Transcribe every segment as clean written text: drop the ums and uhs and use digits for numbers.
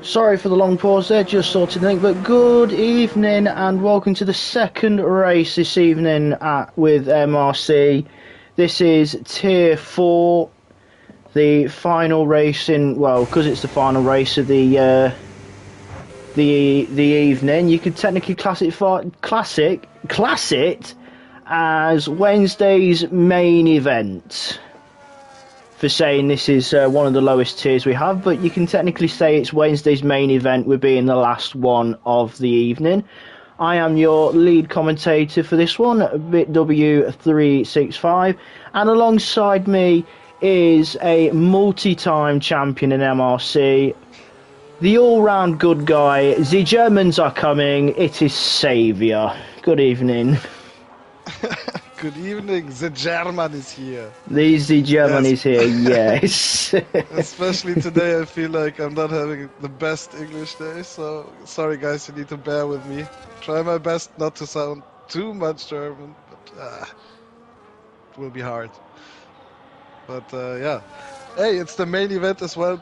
Sorry for the long pause there, just sorted things, but good evening and welcome to the second race this evening with MRC. This is Tier 4, the final race in, well, because it's the final race of the evening, you could technically class it as Wednesday's main event. For saying this is one of the lowest tiers we have, but you can technically say it's Wednesday's main event with being the last one of the evening. I am your lead commentator for this one, BitW365, and alongside me is a multi-time champion in MRC, the all-round good guy. The Germans are coming, it is Saviour. Good evening. Good evening, the German is here. The German is here, yes. Especially today, I feel like I'm not having the best English day, so sorry guys, you need to bear with me. Try my best not to sound too much German, but it will be hard. But yeah, hey, it's the main event as well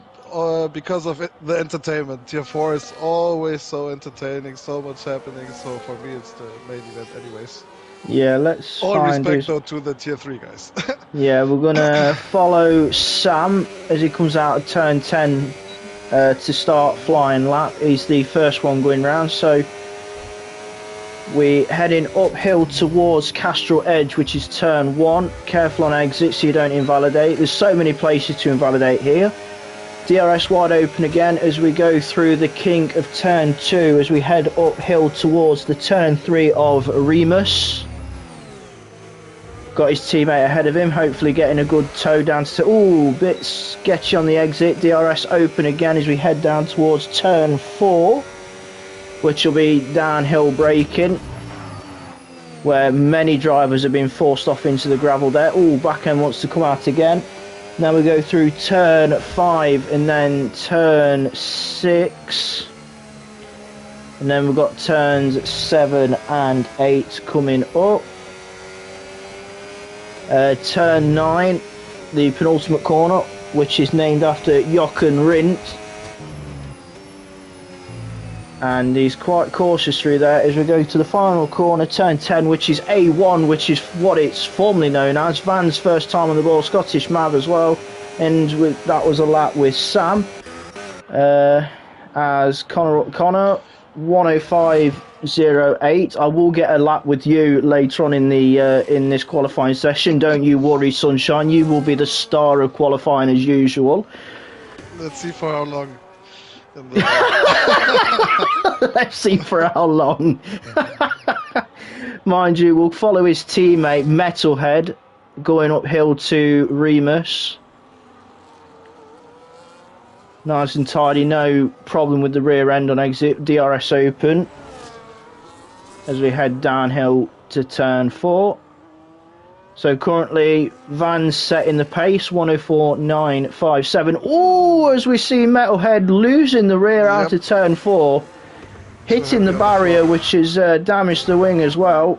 because of the entertainment. Tier 4 is always so entertaining, so much happening, so for me it's the main event anyways. Yeah, let's all respect though to the tier 3 guys. Yeah, we're gonna follow Sam as he comes out of turn 10 to start flying lap. He's the first one going round, so we're heading uphill towards Castrol Edge, which is turn 1. Careful on exit so you don't invalidate. There's so many places to invalidate here. DRS wide open again as we go through the kink of turn 2 as we head uphill towards the turn 3 of Remus. Got his teammate ahead of him, hopefully getting a good toe down to... Ooh, bit sketchy on the exit. DRS open again as we head down towards turn 4, which will be downhill braking, where many drivers have been forced off into the gravel there. Ooh, back end wants to come out again. Now we go through turn 5 and then turn 6. And then we've got turns 7 and 8 coming up. Turn 9, the penultimate corner, which is named after Jochen Rindt. And he's quite cautious through there as we go to the final corner, turn 10, which is A1, which is what it's formerly known as. Van's first time on the ball, Scottish Mav as well. And that was a lap with Sam. As Connor 105.08. I will get a lap with you later on in the in this qualifying session. Don't you worry, sunshine. You will be the star of qualifying as usual. Let's see for how long. Let's see for how long. Mind you, we'll follow his teammate Metalhead going uphill to Remus. Nice and tidy, no problem with the rear end on exit. DRS open as we head downhill to turn 4. So currently Van's setting the pace, 104.957. Oh, as we see Metalhead losing the rear out of turn 4, hitting the barrier, which has damaged the wing as well.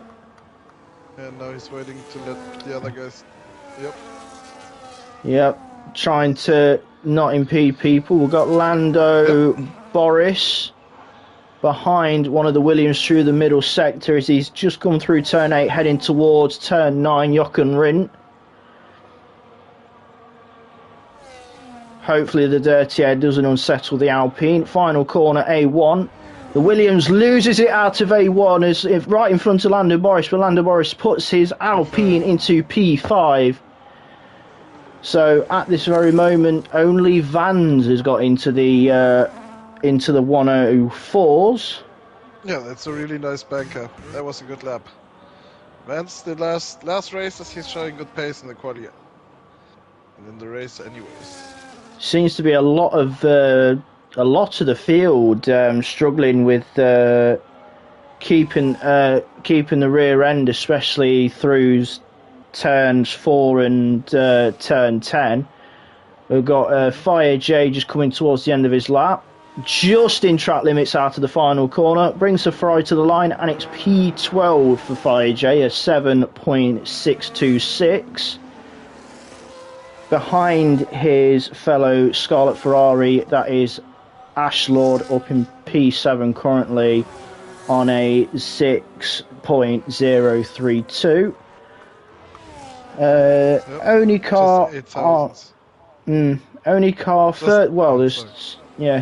And now he's waiting to let the other guys. Yep, trying to not impede people. We've got Lando Boris behind one of the Williams through the middle sector as he's just come through turn 8 heading towards turn 9, Jochen Rindt. Hopefully the dirty air doesn't unsettle the Alpine. Final corner A1. The Williams loses it out of A1 as if right in front of Lando Boris, but Lando Boris puts his Alpine into P5. So at this very moment, only Vans has got into the 104s. Yeah, that's a really nice banker. That was a good lap. Vans, the last races, he's showing good pace in the quali. And in the race, anyways. Seems to be a lot of the field struggling with keeping the rear end, especially through turns 4 and turn 10. We've got Fire J just coming towards the end of his lap, just in track limits out of the final corner, brings the Ferrari to the line, and it's P12 for Fire J, a 7.626. Behind his fellow Scarlet Ferrari, that is Ashlord up in P7 currently on a 6.032. Only car there's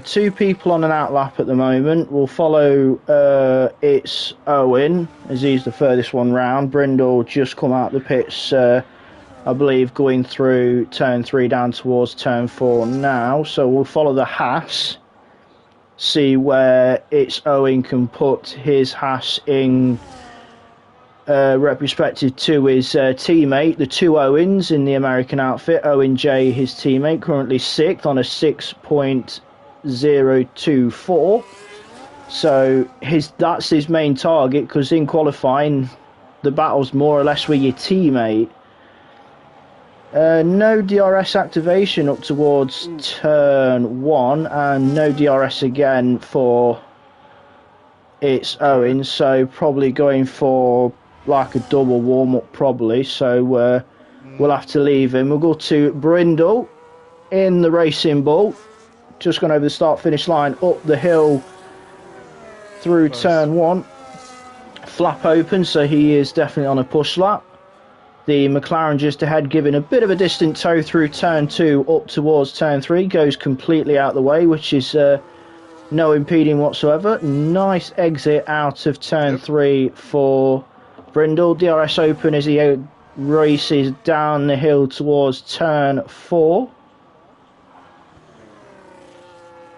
two people on an outlap at the moment. We'll follow it's Owen, as he's the furthest one round. Brindle just come out the pits, I believe, going through turn 3 down towards turn 4 now. So we'll follow the Haas, see where it's Owen can put his Haas in retrospective to his teammate, the two Owens in the American outfit. Owen J, his teammate, currently 6th on a 6.024. So that's his main target, because in qualifying the battle's more or less with your teammate. No DRS activation up towards turn 1, and no DRS again for it's Owen, so probably going for like a double warm-up probably, so we'll have to leave him. We'll go to Brindle in the Racing Bull, just gone over the start-finish line, up the hill through turn 1, flap open, so he is definitely on a push lap. The McLaren just ahead, giving a bit of a distant tow through turn 2 up towards turn 3, goes completely out the way, which is no impeding whatsoever. Nice exit out of turn 3 for Brindle. DRS open as he races down the hill towards turn 4.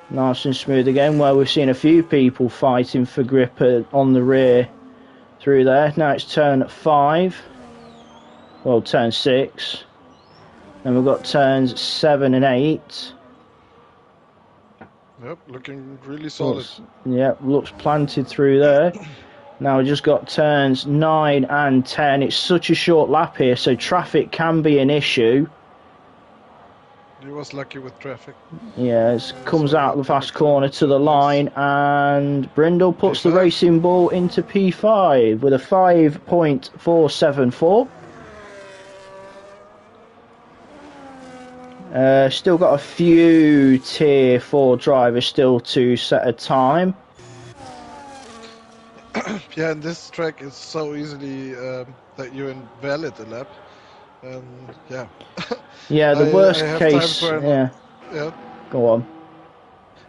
Nice and smooth again, where we've seen a few people fighting for grip on the rear through there. Now it's turn 5. Well, turn 6. Then we've got turns 7 and 8. Yep, looking really solid. Looks planted through there. Now we've just got turns 9 and 10. It's such a short lap here, so traffic can be an issue. He was lucky with traffic. Yeah, it comes out the fast corner to the line, and Brindle puts the Racing Bull into P5 with a 5.474. Still got a few tier 4 drivers still to set a time. Yeah, and this track is so easily that you invalid a lap. And yeah. Yeah, the worst case. Yeah. Go on.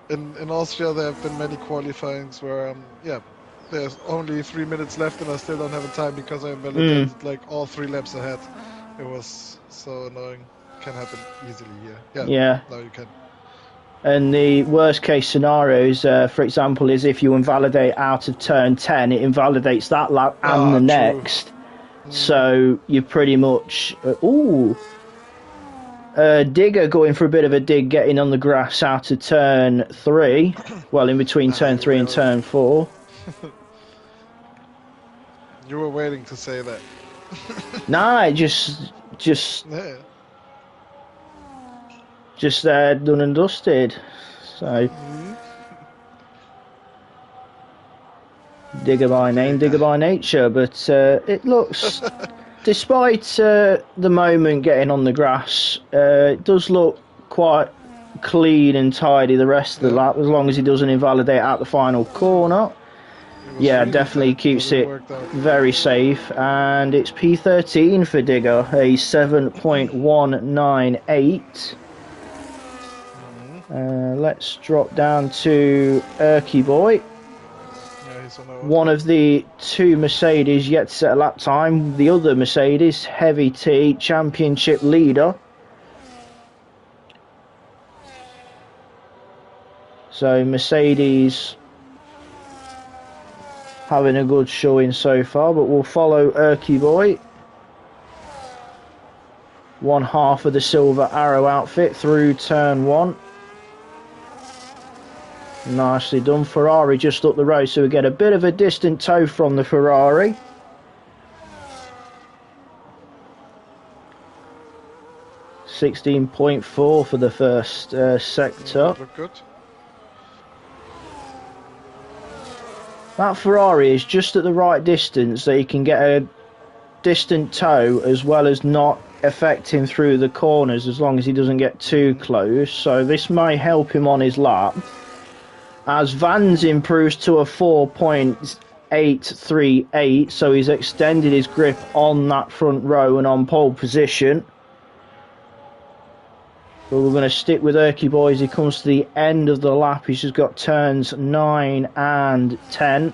In Austria, there have been many qualifyings where there's only 3 minutes left and I still don't have a time because I invalidated like all 3 laps ahead. It was so annoying. Can happen easily here. Yeah. Now you can. And the worst case scenarios, for example, is if you invalidate out of turn 10, it invalidates that lap and the next. So you pretty much... Digger going for a bit of a dig, getting on the grass out of turn 3. Well, in between turn 3 and turn 4. You were waiting to say that. Nah, just done and dusted. So digger by name, digger by nature. But it looks, despite the moment getting on the grass, it does look quite clean and tidy the rest of the lap, as long as he doesn't invalidate out the final corner. Yeah, definitely keeps it very safe. And it's P13 for Digger, a 7.198. Let's drop down to Erky Boy. One of the 2 Mercedes yet to set a lap time. The other Mercedes, Heavy T, championship leader. So Mercedes having a good showing so far, but we'll follow Erky Boy. One half of the Silver Arrow outfit through turn 1. Nicely done. Ferrari just up the road, so we get a bit of a distant tow from the Ferrari. .16.4 for the first sector. Look good. That Ferrari is just at the right distance so you can get a distant tow as well as not affect him through the corners, as long as he doesn't get too close. So this may help him on his lap. as Vans improves to a 4.838, so he's extended his grip on that front row and on pole position. But we're going to stick with Erky Boy as he comes to the end of the lap. He's just got turns 9 and 10.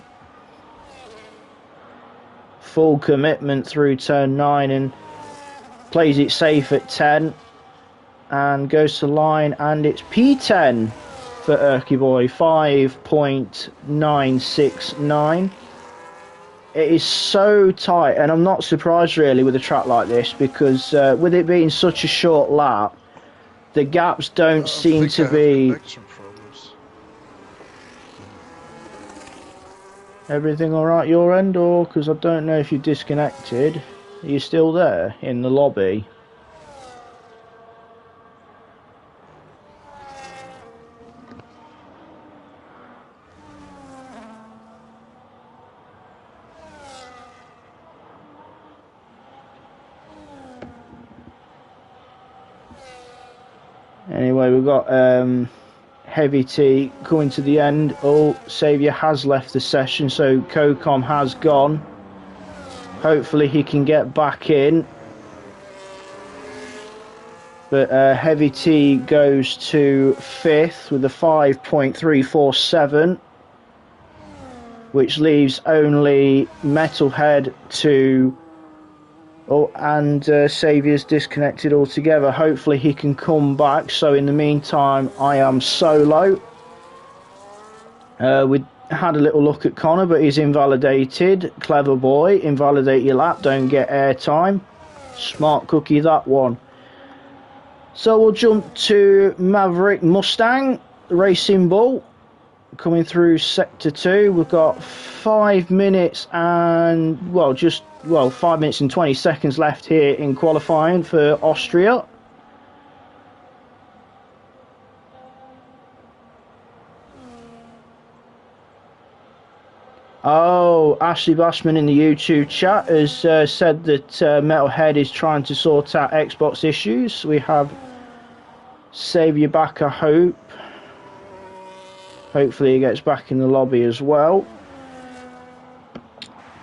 Full commitment through turn 9 and plays it safe at 10. And goes to line, and it's P10 for Erky Boy, 5.969. It is so tight, and I'm not surprised really with a track like this, because with it being such a short lap, the gaps don't seem to be... Everything alright your end, or because I don't know if you're disconnected. Are you still there in the lobby? Anyway, we've got Heavy T coming to the end. Oh, Saviour has left the session, so Cocom has gone. Hopefully he can get back in. But Heavy T goes to 5th with a 5.347, which leaves only Metalhead to... Oh, and Saviour's disconnected altogether. Hopefully he can come back. So in the meantime, I am solo. We had a little look at Connor, but he's invalidated. Clever boy. Invalidate your lap. Don't get airtime. Smart cookie, that one. So we'll jump to Maverick Mustang Racing Bull. Coming through sector 2. We've got 5 minutes and 5 minutes and 20 seconds left here in qualifying for Austria. Oh, Ashley Bassman in the YouTube chat has said that Metalhead is trying to sort out Xbox issues. We have Saviour back, I hope. Hopefully he gets back in the lobby as well.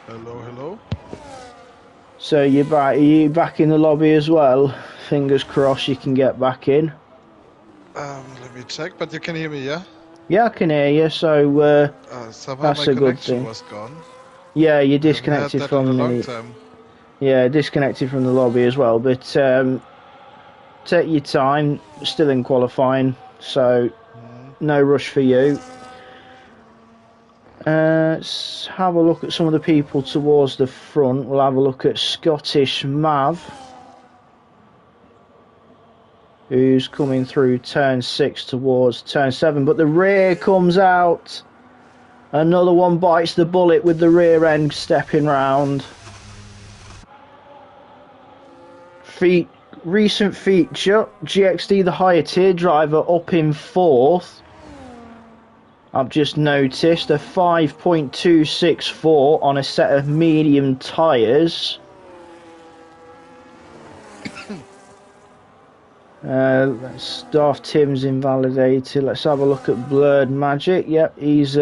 Hello, hello. So you're back. Are you back in the lobby as well? Fingers crossed you can get back in. Let me check, but you can hear me, yeah? Yeah, I can hear you, so somehow that's my a good thing. was gone. Yeah, you're disconnected from a the... long time. Yeah, disconnected from the lobby as well, but take your time, still in qualifying, so no rush for you. Let's have a look at some of the people towards the front. We'll have a look at Scottish Mav, who's coming through turn 6 towards turn 7, but the rear comes out. Another one bites the bullet with the rear end stepping round. Recent feature, GXD the higher tier driver up in 4th. I've just noticed a 5.264 on a set of medium tyres. Darth Tim's invalidated. Let's have a look at Blurred Magic. Yep, he's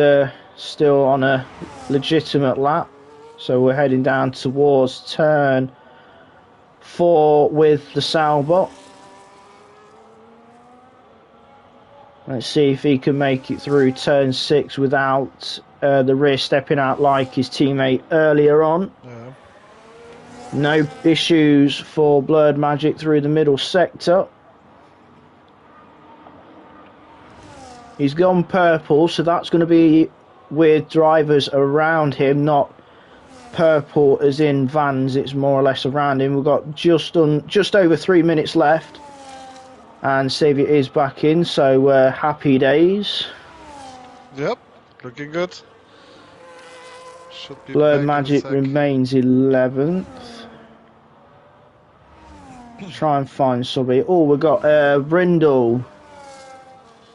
still on a legitimate lap. So we're heading down towards turn 4 with the Salbot. Let's see if he can make it through turn 6 without the rear stepping out like his teammate earlier on. Yeah. No issues for Blurred Magic through the middle sector. He's gone purple, so that's going to be with drivers around him, not purple as in Vans. It's more or less around him. We've got just over 3 minutes left. And Saviour is back in, so happy days. Yep, looking good. Should be Blurred Magic remains 11th. Try and find somebody. Oh, we've got Brindle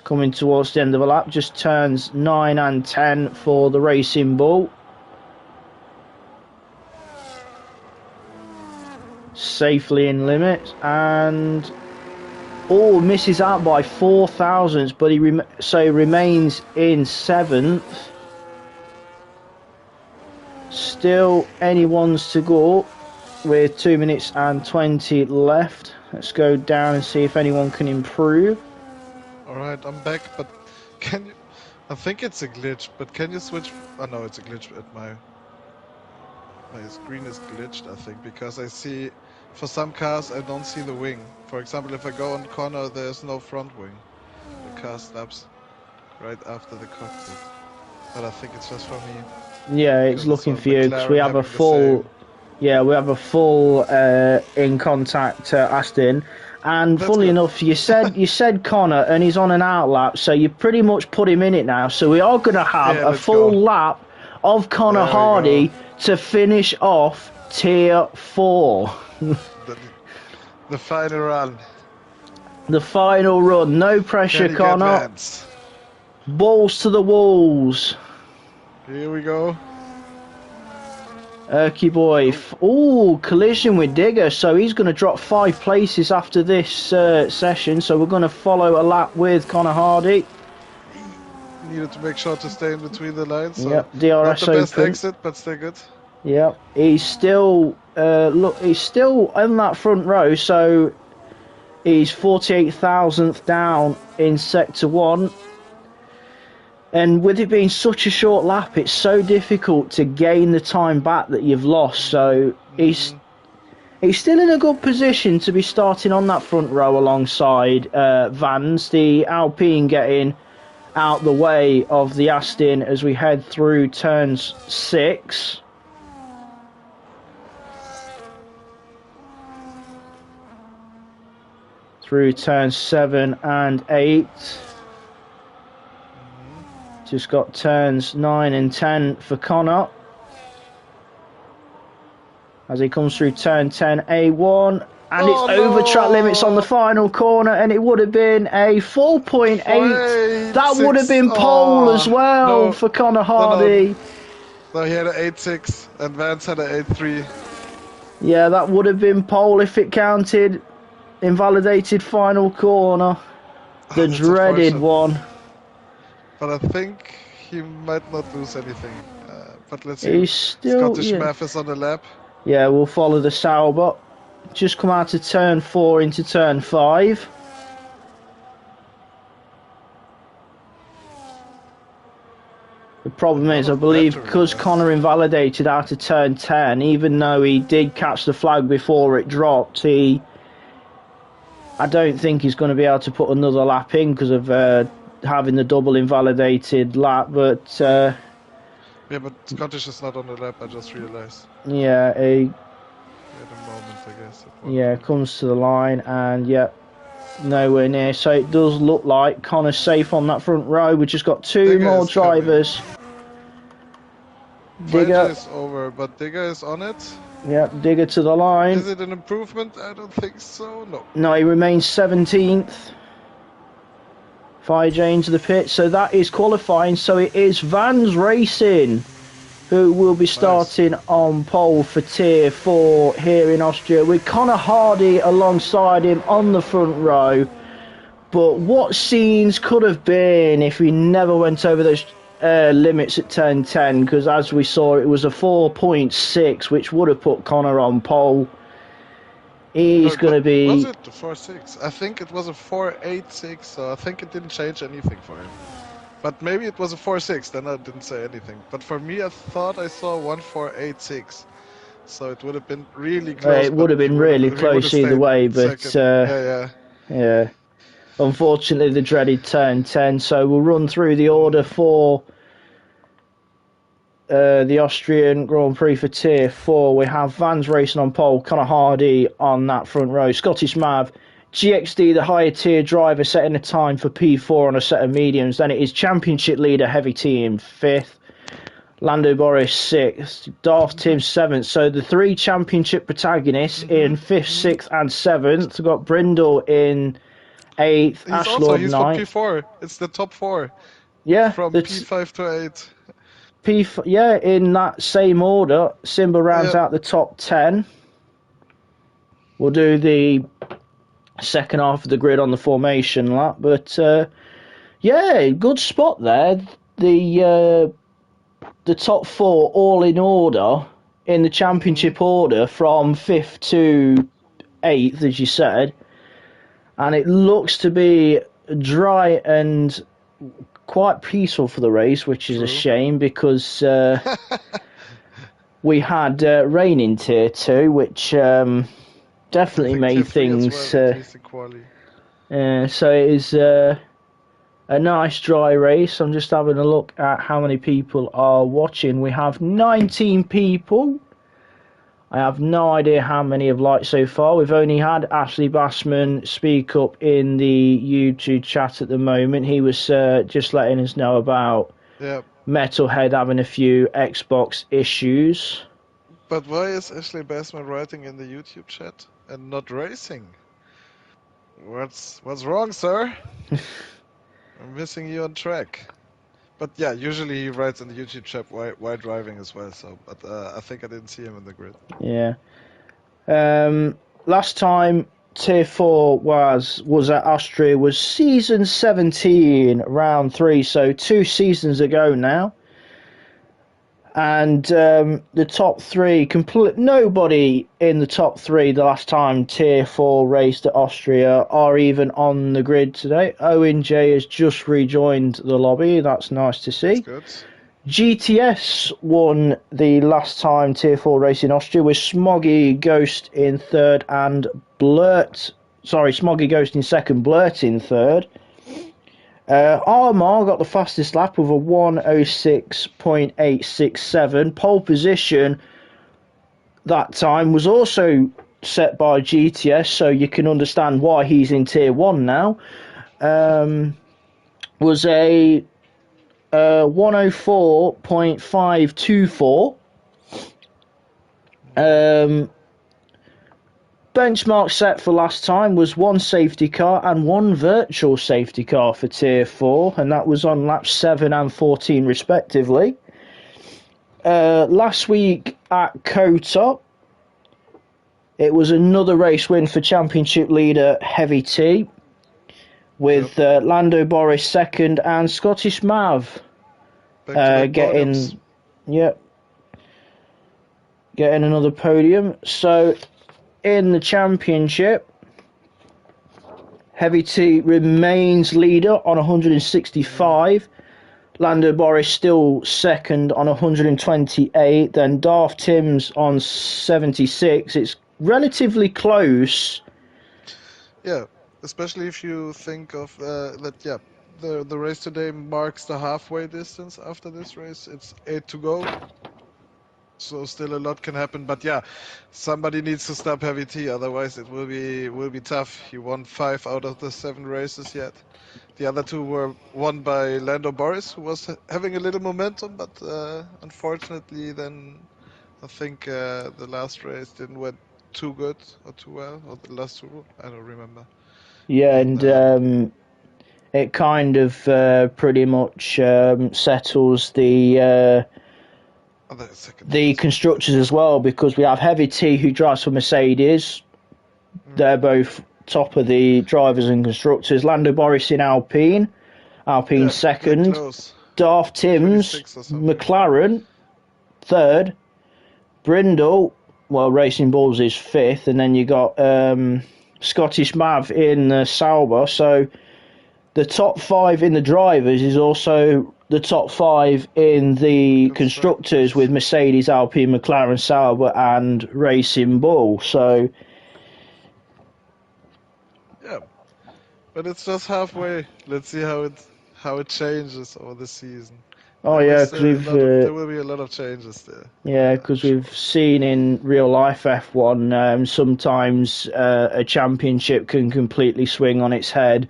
coming towards the end of the lap. Just turns 9 and 10 for the Racing Bull. Safely in limits, and Oh, misses out by 4 thousandths, but he remains in 7th. Still anyone's to go with 2 minutes and 20 left. Let's go down and see if anyone can improve. Alright, I'm back, but can you... I think it's a glitch, but can you switch... Oh no, it's a glitch at my screen is glitched, I think, because I see... For some cars, I don't see the wing. For example, if I go on corner, there's no front wing. The car stops right after the cockpit. But I think it's just for me. Yeah, it's looking for you because we have a full... Yeah, we have a full in contact Aston. And That's fully good. enough, you said Connor, and he's on an out lap, so you pretty much put him in it now. So we are going to have a full lap of Connor Hardy to finish off Tier 4. The final run. The final run. No pressure, Connor. Balls to the walls. Here we go. Erky boy. Oh, collision with Digger. So he's going to drop 5 places after this session. So we're going to follow a lap with Connor Hardy. Needed to make sure to stay in between the lines. So yep, DRS not the best open. exit, but still good. Yep, he's still he's still in that front row. So he's 48 thousandth down in sector 1. And with it being such a short lap, it's so difficult to gain the time back that you've lost. So he's still in a good position to be starting on that front row alongside Vans. The Alpine getting out the way of the Aston as we head through turns 6. Through turns 7 and 8. Just got turns 9 and 10 for Connor. As he comes through turn 10, A1. And it's over track limits on the final corner, and it would have been a 4.8. That would have been pole as well for Connor Hardy. No, he had an 8.6, and Vance had an 8.3. Yeah, that would have been pole if it counted. Invalidated final corner. The dreaded one. But I think he might not lose anything. But let's see. Scottish Math is on the lap. Yeah, we'll follow the Sauber. Just come out of turn 4 into turn 5. The problem is, I believe, because Connor invalidated out of turn 10, even though he did catch the flag before it dropped, I don't think he's going to be able to put another lap in because of having the double invalidated lap. But yeah, but Scottish is not on the lap, I just realized. Yeah, at a moment, I guess. Yeah, comes to the line, and yeah, nowhere near. So it does look like Connor's safe on that front row. We've just got 2 more drivers. Digger is over, but Digger is on it. Yep, Digger to the line. Is it an improvement? I don't think so, no. No, he remains 17th. Fire Jane to the pit, so that is qualifying. So it is Vans Racing who will be starting on pole for Tier 4 here in Austria, with Connor Hardy alongside him on the front row. But what scenes could have been if we never went over those limits at turn 10, because as we saw, it was a 4.6, which would have put Connor on pole. He's going to be... Was it the 4.6? I think it was a 4.86, so I think it didn't change anything for him. But maybe it was a 4.6, then I didn't say anything. But for me, I thought I saw 1.486. So it would have been really close. It would have been really close either way, but yeah. Unfortunately, the dreaded turn 10. So we'll run through the order for the Austrian Grand Prix for Tier 4. We have Vans Racing on pole, Connor Hardy on that front row, Scottish Mav, GXD, the higher tier driver, setting a time for P4 on a set of mediums. Then it is Championship leader Heavy Team 5th, Lando Boris 6th, Darth Tim 7th. So the 3 championship protagonists in 5th, 6th and 7th. We've got Brindle in 8th, Ashlord 9th. From P4. It's the top 4. Yeah. From P5 to 8. Yeah, in that same order. Simba rounds out the top 10. We'll do the second half of the grid on the formation lap. But yeah, good spot there. The top four all in order in the championship order from 5th to 8th, as you said, and it looks to be dry and quite peaceful for the race, which is a shame because we had rain in Tier 2, which definitely made things... well, at least in quali. So it is a nice dry race. I'm just having a look at how many people are watching. We have 19 people. I have no idea how many have liked so far. We've only had Ashley Bassman speak up in the YouTube chat at the moment. He was just letting us know about Metalhead having a few Xbox issues. But why is Ashley Bassman writing in the YouTube chat and not racing? What's wrong, sir? I'm missing you on track. But yeah, usually he writes in the YouTube chat while driving as well. So, but I think I didn't see him in the grid. Yeah. Last time Tier 4 was at Austria was season 17, round 3. So 2 seasons ago now. And the top 3, nobody in the top 3 the last time Tier 4 raced at Austria are even on the grid today. Owen J has just rejoined the lobby. That's nice to see. That's good. GTS won the last time Tier 4 race in Austria with Smoggy Ghost in 3rd and Smoggy Ghost in 2nd, Blurt in 3rd. Armar got the fastest lap with a 1:06.867. Pole position that time was also set by GTS, so you can understand why he's in Tier 1 now. Was a 1:04.524. Benchmark set for last time was 1 safety car and 1 virtual safety car for Tier 4, and that was on laps 7 and 14 respectively. Last week at Kota, it was another race win for championship leader Heavy T, with Lando Boris 2nd and Scottish Mav getting another podium. So in the championship, Heavy T remains leader on 165. Lando Boris still 2nd on 128. Then Darth Timms on 76. It's relatively close. Yeah, especially if you think of that. The race today marks the halfway distance after this race. It's 8 to go. So still a lot can happen, but yeah, somebody needs to stop Heavy T, otherwise it will be tough. He won 5 out of the 7 races yet. The other 2 were won by Lando Boris, who was having a little momentum, but unfortunately then I think the last race didn't went too good or too well, or the last 2, I don't remember. Yeah, and it kind of pretty much settles the constructors as well, because we have Heavy T who drives for Mercedes. They're both top of the drivers and constructors. Lando Boris in Alpine 2nd. Darth Timms, McLaren 3rd. Brindle, Racing Bulls is 5th, and then you got Scottish Mav in Sauber. So the top 5 in the drivers is also the top 5 in the constructors, with Mercedes, Alpine, McLaren, Sauber and Racing Bull. So yeah, but it's just halfway. Let's see how it changes over the season. Oh yeah, because there will be a lot of changes there. Yeah, because we've seen in real life F1 sometimes a championship can completely swing on its head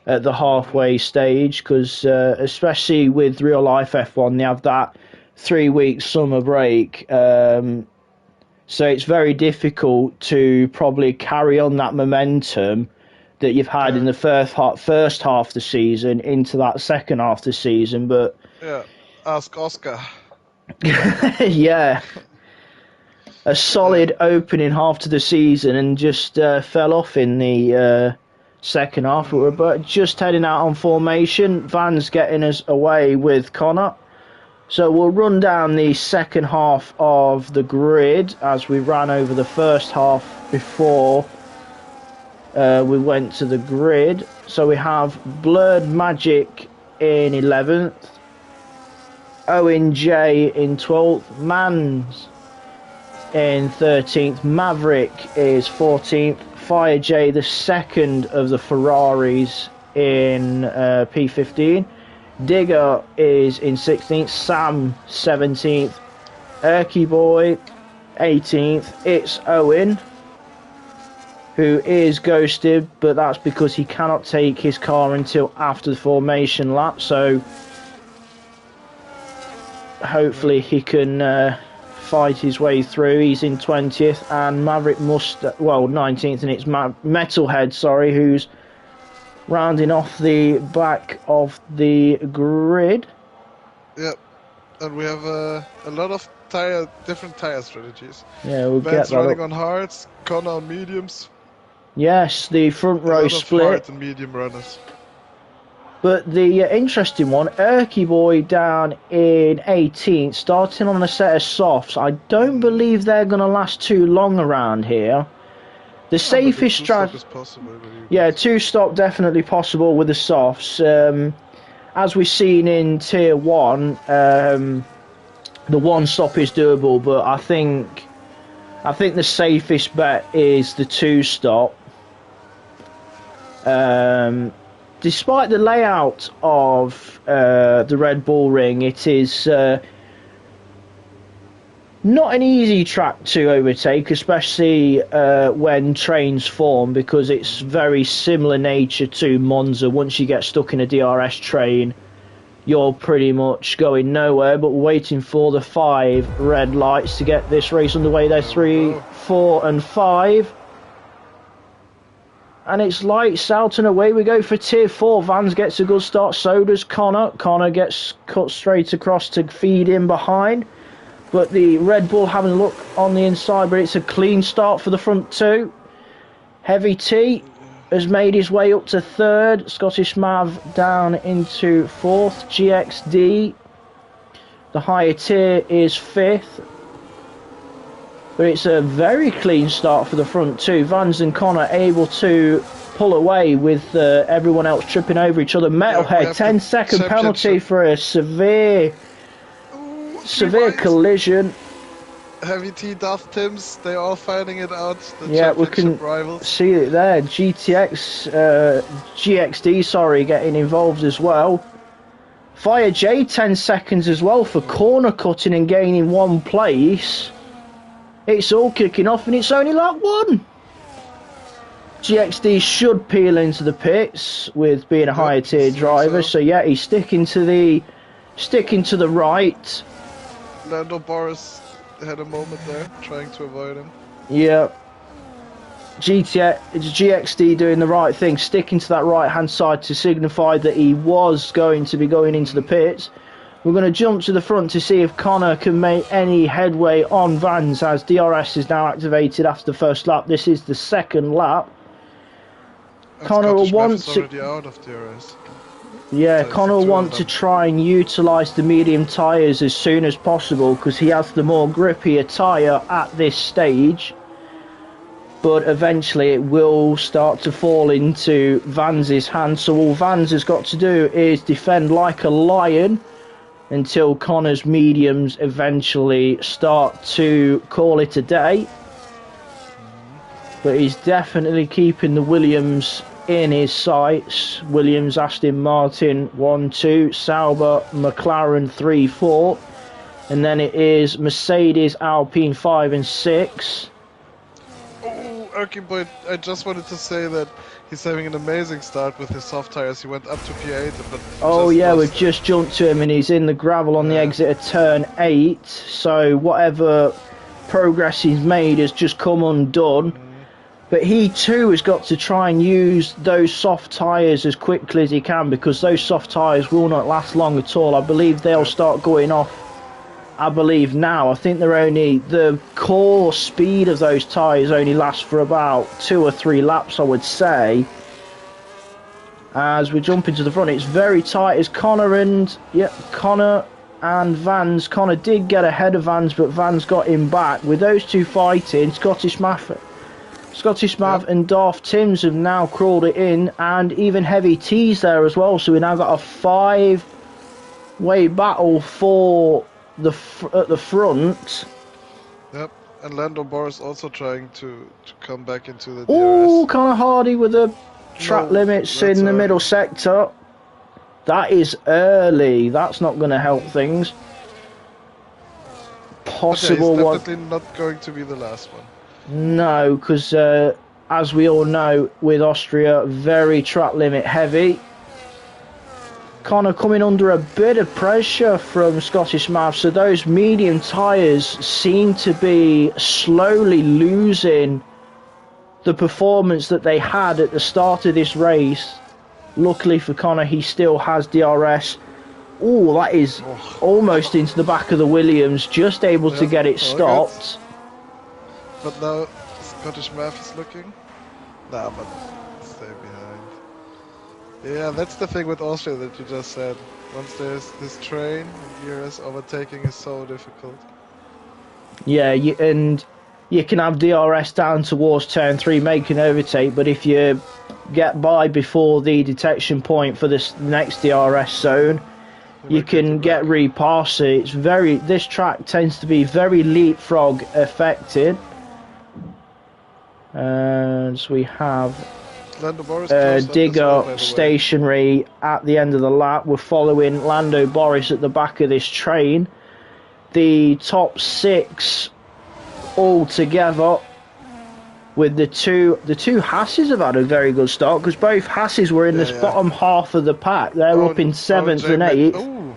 at the halfway stage, because especially with real life F1, they have that 3-week summer break, so it's very difficult to probably carry on that momentum that you've had in the first half of the season into that second half of the season. But ask Oscar. yeah, a solid opening half to the season and just fell off in the second half. We were just heading out on formation. Van's getting us away with Connor. So we'll run down the second half of the grid as we ran over the first half before we went to the grid. So we have Blurred Magic in 11th, Owen J in 12th, Mans in 13th, Maverick is 14th, Fire J, the second of the Ferraris, in P15. Digger is in 16th, Sam 17th, Erky Boy 18th. It's Owen who is ghosted, but that's because he cannot take his car until after the formation lap, so hopefully he can fight his way through. He's in 20th, and Maverick 19th, and it's Metalhead, sorry, who's rounding off the back of the grid. Yep, and we have a lot of different tire strategies. Yeah, we'll Ben's get that running up. on hards, Connor on mediums. Yes, the front A row lot of split. hard and medium runners. But the interesting one, Erky Boy down in 18th, starting on a set of softs. I don't believe they're going to last too long around here. The safest strategy... Yeah, two-stop definitely possible with the softs. As we've seen in Tier 1, the one-stop is doable, but I think the safest bet is the two-stop. Despite the layout of the Red Bull Ring, it is not an easy track to overtake, especially when trains form, because it's very similar nature to Monza. Once you get stuck in a DRS train, you're pretty much going nowhere, but we're waiting for the 5 red lights to get this race underway. They're 3, 4 and 5. And it's lights out and away we go for Tier 4. Vans gets a good start, so does Connor. Connor gets cut straight across to feed in behind. But the Red Bull having a look on the inside, but it's a clean start for the front two. Heavy T has made his way up to 3rd. Scottish Mav down into 4th. GXD, the higher tier, is 5th. But it's a very clean start for the front two. Vans and Connor able to pull away with everyone else tripping over each other. Metalhead, 10-second penalty for a severe collision. Heavy T, Duff, Tims, they're all fighting it out. Yeah, we can rivals. see it there. GXD, sorry, getting involved as well. Fire J, 10 seconds as well for corner cutting and gaining 1 place. It's all kicking off and it's only lap 1. GXD should peel into the pits with being a higher tier driver, so yeah, he's sticking to the right. Lando Boris had a moment there, trying to avoid him. Yeah. GXD doing the right thing, sticking to that right hand side to signify that he was going to be going into the pits. We're going to jump to the front to see if Connor can make any headway on Vans, as DRS is now activated after the first lap. This is the second lap. And Connor will want to... already out of DRS. Yeah, So Connor will want to try and utilise the medium tyres as soon as possible, because he has the more grippier tyre at this stage. But eventually it will start to fall into Vans' hands. So all Vans has got to do is defend like a lion until Connor's mediums eventually start to call it a day. But he's definitely keeping the Williams in his sights. Williams, Aston Martin 1-2, Sauber, McLaren 3-4, and then it is Mercedes, Alpine 5 and 6. Oh, Erky Boy, I just wanted to say that he's having an amazing start with his soft tires. He went up to P8, but we've just jumped to him and he's in the gravel on the exit of turn 8. So whatever progress he's made has just come undone. But he too has got to try and use those soft tyres as quickly as he can, because those soft tyres will not last long at all. I believe they'll start going off I believe now, I think they're only, the core speed of those tyres only lasts for about 2 or 3 laps, I would say. As we jump into the front, it's very tight as Connor and Vans. Connor did get ahead of Vans, but Vans got him back. With those two fighting, Scottish Mav and Darth Timms have now crawled it in, and even Heavy T's there as well. So we now got a 5-way battle for at the front. Yep, and Lando Boris also trying to come back into the DRS. Oh, Connor Hardy with the track limits in the middle sector. That is early. That's not going to help things. Possible one. Definitely not going to be the last one. No, because as we all know, with Austria, very track limit heavy. Connor coming under a bit of pressure from Scottish Mav, so those medium tyres seem to be slowly losing the performance that they had at the start of this race. Luckily for Connor, he still has DRS. Oh, that is almost into the back of the Williams, just able to get it stopped. But now Scottish Mav is looking. Nah, but stay behind. Yeah, that's the thing with Austria that you just said. Once there's this train, DRS overtaking is so difficult. Yeah, and you can have DRS down towards turn 3, make an overtake, but if you get by before the detection point for this next DRS zone, you can get repast it. This track tends to be very leapfrog affected. And so we have Digger stationary at the end of the lap. We're following Lando Boris at the back of this train. The top 6 all together, with the two Hasses have had a very good start, because both Hasses were in this bottom half of the pack. They're up in 7th and 8th. Oh,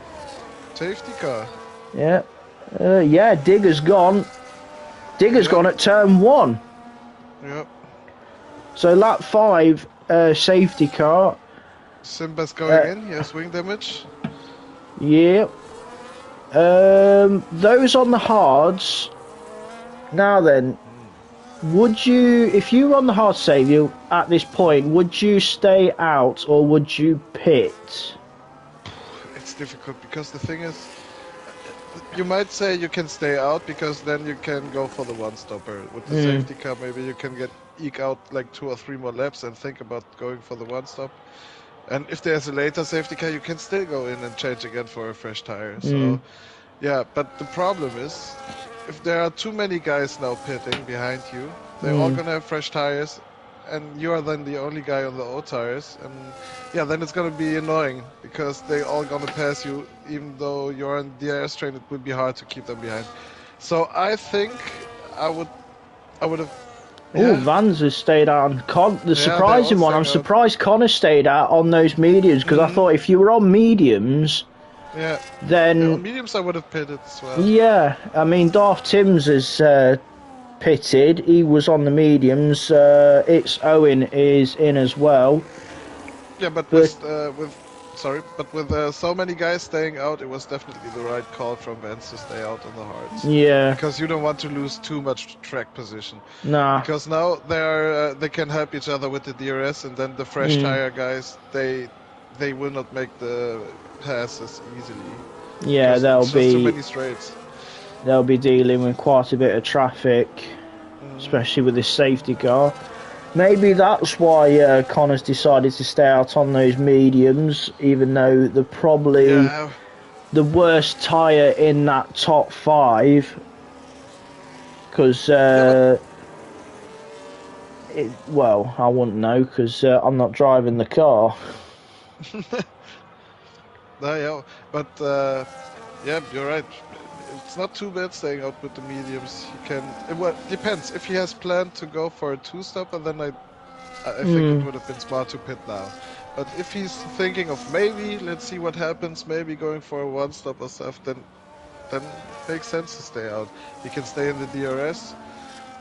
safety car. Yeah, Digger's gone. Digger's gone at turn 1. Yep. So lap 5, safety car. Simba's going in. He has wing damage. Yeah. Those on the hards. Now then, would you, if you were on the hard save, you at this point, would you stay out or would you pit? It's difficult because the thing is, you might say you can stay out because then you can go for the one-stopper. With the safety car, maybe you can eke out like 2 or 3 more laps and think about going for the one-stop. And if there's a later safety car, you can still go in and change again for a fresh tire. So, yeah, but the problem is, if there are too many guys now pitting behind you, they're all gonna have fresh tires, and you are then the only guy on the old tires, and yeah, then it's gonna be annoying because they all gonna pass you, even though you're on the DRS train. It would be hard to keep them behind. So I think I would have. Oh, Vans has stayed out on the surprising one. I'm surprised Connor stayed out on those mediums, because I thought if you were on mediums. Yeah. Then on mediums I would have pitted as well. Yeah, I mean Darth Timms has pitted. He was on the mediums. It's Owen is in as well. Yeah, but with so many guys staying out, it was definitely the right call from Vance to stay out on the hards. Yeah. Because you don't want to lose too much track position. Nah. Because now they can help each other with the DRS, and then the fresh tire guys, they will not make the passes easily. Yeah, they'll be too many straights. They'll be dealing with quite a bit of traffic, especially with this safety car. Maybe that's why Connor's decided to stay out on those mediums, even though they're probably the worst tyre in that top 5. Because, well, I wouldn't know, because I'm not driving the car. Yeah, but yeah, you're right. It's not too bad staying out with the mediums. You can. Well, depends. If he has planned to go for a 2-stopper, then I think it would have been smart to pit now. But if he's thinking of maybe, let's see what happens, maybe going for a 1-stopper stuff, then it makes sense to stay out. He can stay in the DRS,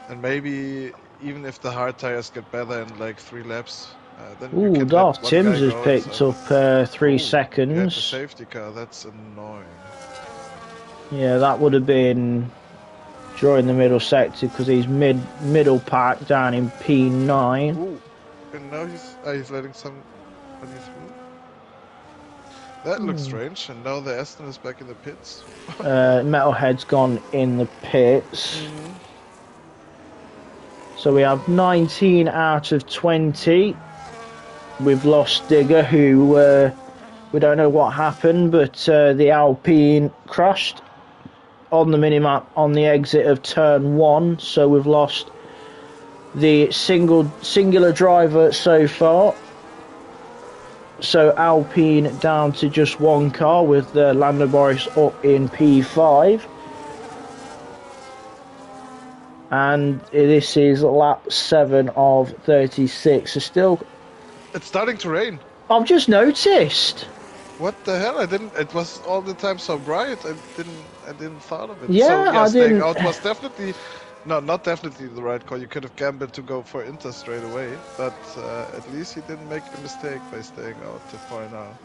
and maybe even if the hard tires get better in like 3 laps. Ooh, Darth Timms has picked up 3 seconds. Yeah, the safety car, that's annoying. Yeah, that would have been during the middle sector because he's middle pack down in P9. Ooh, and now he's letting somebody through. That looks strange. And now the Aston is back in the pits. Metalhead's gone in the pits. So we have 19 out of 20. We've lost Digger, who we don't know what happened, but the Alpine crashed on the minimap on the exit of turn 1. So we've lost the singular driver so far. So Alpine down to just one car with Lando Norris up in P5. And this is lap 7 of 36. So still... It's starting to rain. I've just noticed. What the hell? It was all the time so bright. I didn't thought of it. Yeah, so, I staying didn't... out was definitely... No, not definitely the right call. You could have gambled to go for Inter straight away, but at least he didn't make a mistake by staying out to far now.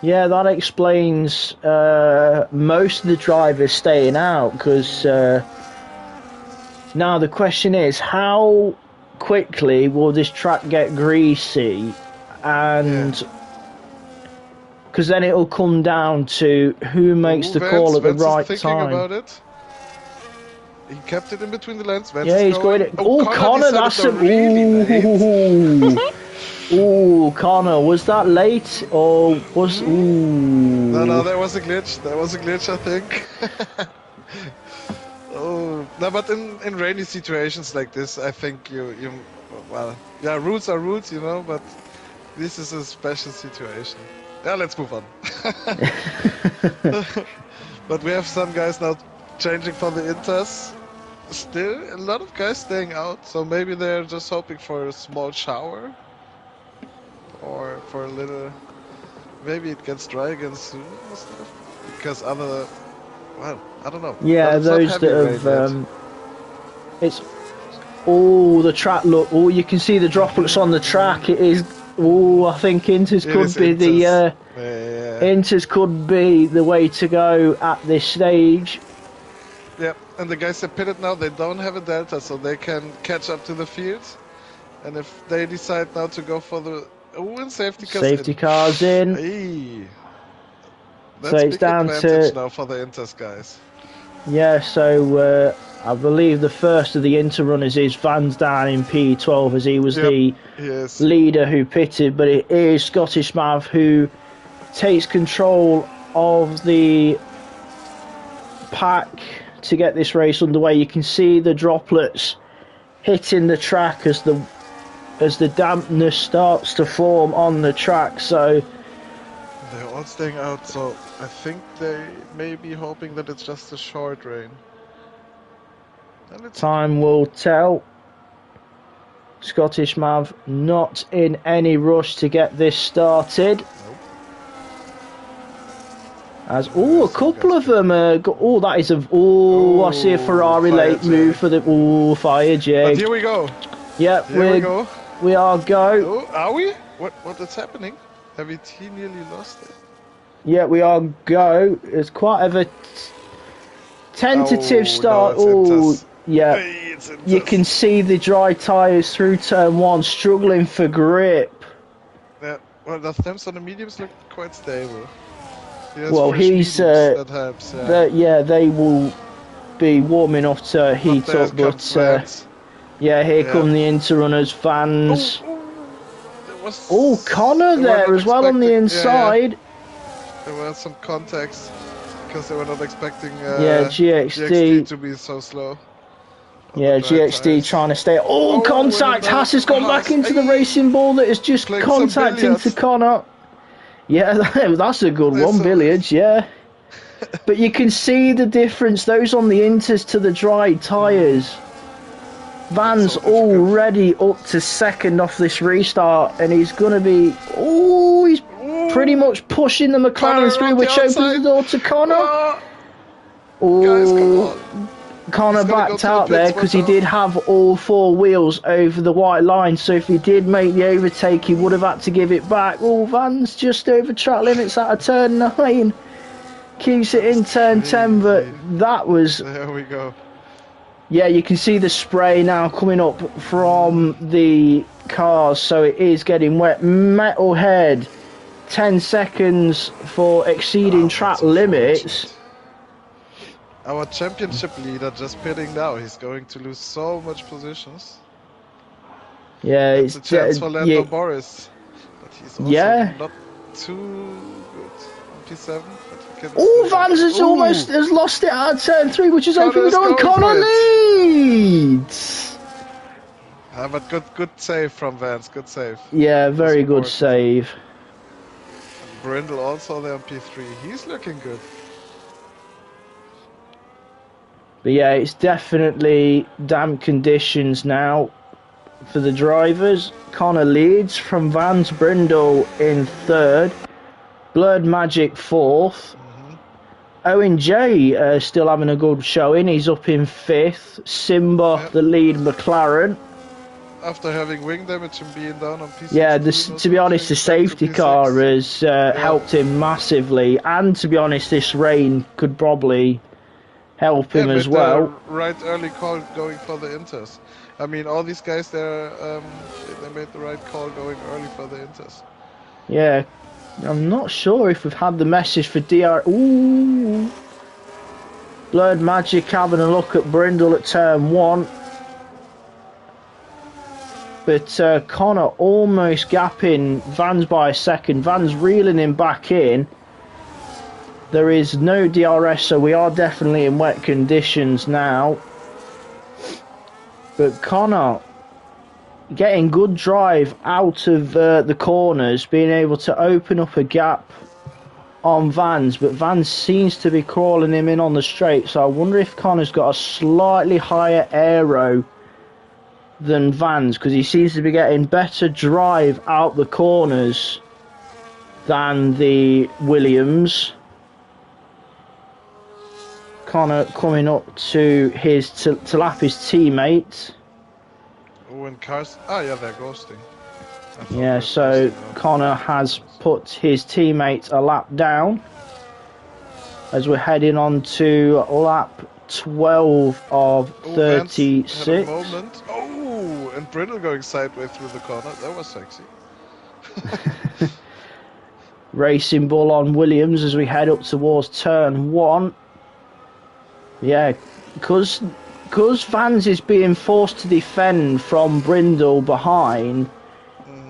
Yeah, that explains most of the drivers staying out, because now the question is, how quickly will this track get greasy? And because then it'll come down to who makes the call at the right time. About it. He kept it in between the lanes. Yeah, he's going it. Oh, Connor, that's a really ooh, Connor, was that late or was? Ooh. No, that was a glitch. That was a glitch, I think. Oh, no, but in rainy situations like this, I think well, yeah, rules are rules, you know, but this is a special situation. Yeah, let's move on. But we have some guys now changing for the Inters. Still a lot of guys staying out, so maybe they're just hoping for a small shower or for a little, maybe it gets dry again soon or stuff, because well, I don't know. Yeah, those that have it's the track look, you can see the droplets on the track. It is I think Inters could be the Inters could be the way to go at this stage. Yeah, and the guys that pitted now, they don't have a delta, so they can catch up to the field. And if they decide now to go for the safety cars in. Hey. That's so it's down to now for the Inters guys. Yeah, so I believe the first of the Inter runners is Vans down in P12, as he was the leader who pitted, but it is Scottish Mav who takes control of the pack to get this race underway. You can see the droplets hitting the track as the dampness starts to form on the track. So they're all staying out, so I think they may be hoping that it's just a short rain. Time will tell. Scottish Mav not in any rush to get this started. As a couple of them that is I see a Ferrari late move for the fire jig. But here we go. Yeah, we are go. Oh, are we? What is happening? Have we nearly lost it? Yeah, we are go. It's quite of a tentative start. Yeah. Hey, you can see the dry tyres through turn 1 struggling for grip. Yeah, well, the stems on the mediums look quite stable. Well, he's that helps, they will be warm enough to heat up, but here come the Inter runners, Vans. Connor there as well on the inside. Yeah. There were some contacts because they were not expecting GXD to be so slow. Yeah, GXD trying to stay. Contact! Haas has gone back into the racing ball that is just contacting to Connor. Yeah, that's a good one, billiards, yeah. But you can see the difference, those on the Inters to the dry tyres. Van's already up to second off this restart, and he's going to be... he's pretty much pushing the McLaren through, which opens the door to Connor. Guys, come on. Connor backed out there because he did have all 4 wheels over the white line, so if he did make the overtake he would have had to give it back. Van's just over track limits out of turn 9. Keeps it in turn 10, but that was... There we go. Yeah, you can see the spray now coming up from the cars, so it is getting wet. Metalhead, 10 seconds for exceeding track limits. Our championship leader just pitting now. He's going to lose so much positions. Yeah, it's a chance for Lando Boris, but he's also not too good. P7, but he can. Oh, Vans has lost it out of turn 3, which is open the door. Connor leads. But good save from Vans. Good save. Yeah, very good save. Brindle also there on P3. He's looking good. But yeah, it's definitely damp conditions now for the drivers. Connor leads from Vans, Brindle in 3rd, Blurred Magic 4th. Owen J still having a good showing. He's up in 5th. Simba, the lead McLaren. After having wing damage and being down on P6. Yeah, to be honest, the safety car has helped him massively. And to be honest, this rain could probably help him as well. Right early call going for the Inters. I mean, all these guys there, they made the right call going early for the Inters. Yeah, I'm not sure if we've had the message for DR. Ooh, Blurred Magic having a look at Brindle at turn 1. But Connor almost gapping Vans by a second. Vans reeling him back in. There is no DRS, so we are definitely in wet conditions now. But Connor getting good drive out of the corners, being able to open up a gap on Vans, but Vans seems to be crawling him in on the straight, so I wonder if Connor's got a slightly higher aero than Vans, because he seems to be getting better drive out the corners than the Williams. Connor coming up to his to lap his teammate. Oh, and cars. Oh, yeah, they're ghosting. Yeah, so Connor has put his teammate a lap down as we're heading on to lap 12 of 36. Had a moment. Oh, and Brindle going sideways through the corner. That was sexy. Racing Bull on Williams as we head up towards turn 1. Yeah, because Vans is being forced to defend from Brindle behind,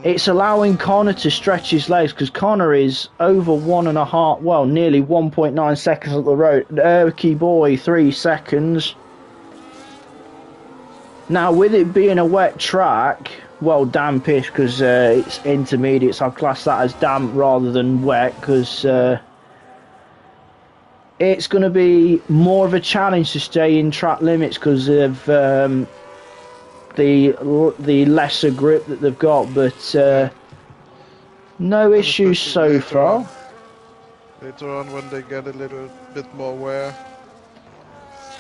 it's allowing Connor to stretch his legs, because Connor is over 1.5, well, nearly 1.9 seconds up the road. Erky Boy, 3 seconds. Now, with it being a wet track, well, dampish, because it's intermediate, so I'd class that as damp rather than wet, because it's going to be more of a challenge to stay in track limits because of the lesser grip that they've got, but no issues so far. Later on, when they get a little bit more wear,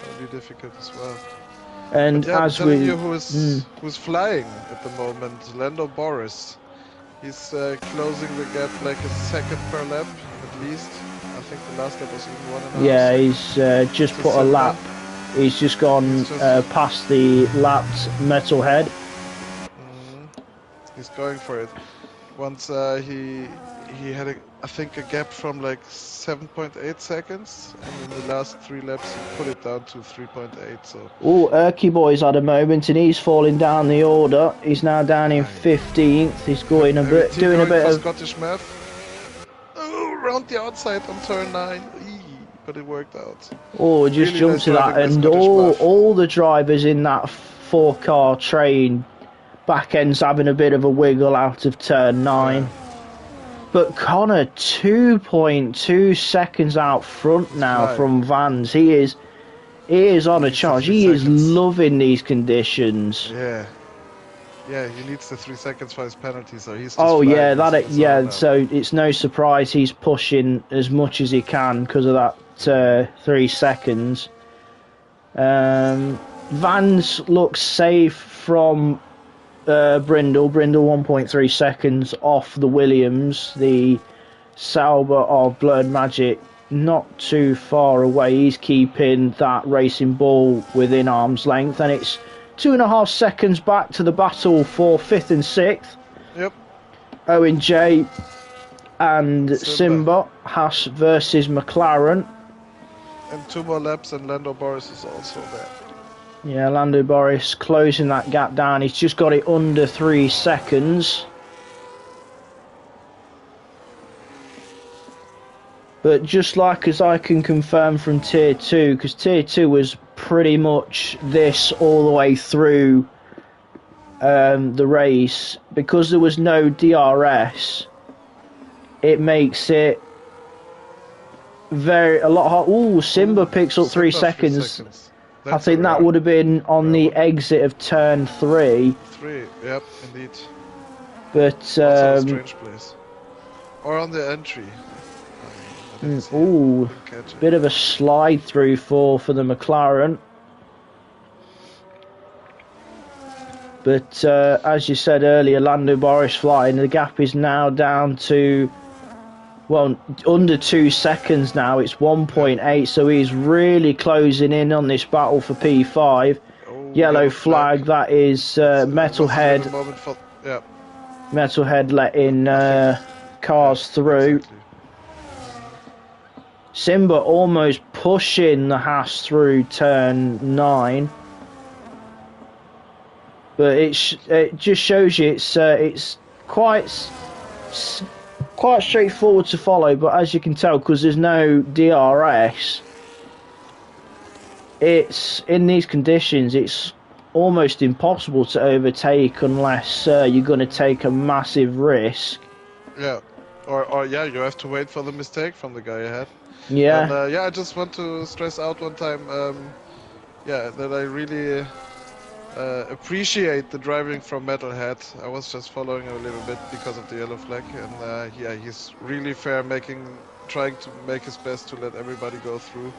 it'll be difficult as well. And yeah, as we who's flying at the moment, Lando Boris. He's closing the gap like a second per lap at least. I think the last lap was even 1.5. Yeah, he's just put a lap. He's just gone past the lapped Metalhead. He's going for it. Once he had I think a gap from like 7.8 seconds, and in the last 3 laps he put it down to 3.8. So. Oh, Erky Boy's had a moment and he's falling down the order. He's now down in 15th. He's going doing a bit of Scottish math. Oh, round the outside on turn 9. But it worked out. Oh, just really jumped to that, and all the drivers in that 4-car train back end's having a bit of a wiggle out of turn 9. Yeah. But Connor 2.2 seconds out front now from Vans. He is on a charge. He is loving these conditions. Yeah. Yeah, he needs the 3 seconds for his penalty, so he's just so it's no surprise he's pushing as much as he can because of that 3 seconds. Vans looks safe from Brindle 1.3 seconds off the Williams. The Sauber of Blurred Magic not too far away. He's keeping that racing ball within arm's length, and it's 2.5 seconds back to the battle for 5th and 6th. Yep. Owen J and Simba, Haas versus McLaren. And 2 more laps, and Lando Boris is also there. Yeah, Lando Boris closing that gap down. He's just got it under 3 seconds. But just like as I can confirm from Tier 2, because Tier 2 was pretty much this all the way through the race, because there was no DRS, it makes it a lot hard. Ooh, Simba picks up 3 seconds. I think that would have been on the exit of turn 3. 3, yep, indeed. But also a strange place. Or on the entry. Ooh, bit of a slide through for the McLaren. But as you said earlier, Lando Boris flying. The gap is now down to, well, under 2 seconds now. It's 1.8, so he's really closing in on this battle for P5. Yellow flag, that is Metalhead. Yeah. Metalhead letting cars through. Exactly. Simba almost pushing the Haas through turn 9, but it just shows you it's quite straightforward to follow. But as you can tell, because there's no DRS, it's in these conditions it's almost impossible to overtake unless you're going to take a massive risk. Yeah, or yeah, you have to wait for the mistake from the guy ahead. Yeah. And, yeah, I just want to stress out one time, yeah, that I really appreciate the driving from Metalhead. I was just following him a little bit because of the yellow flag, and yeah, he's really fair, trying to make his best to let everybody go through.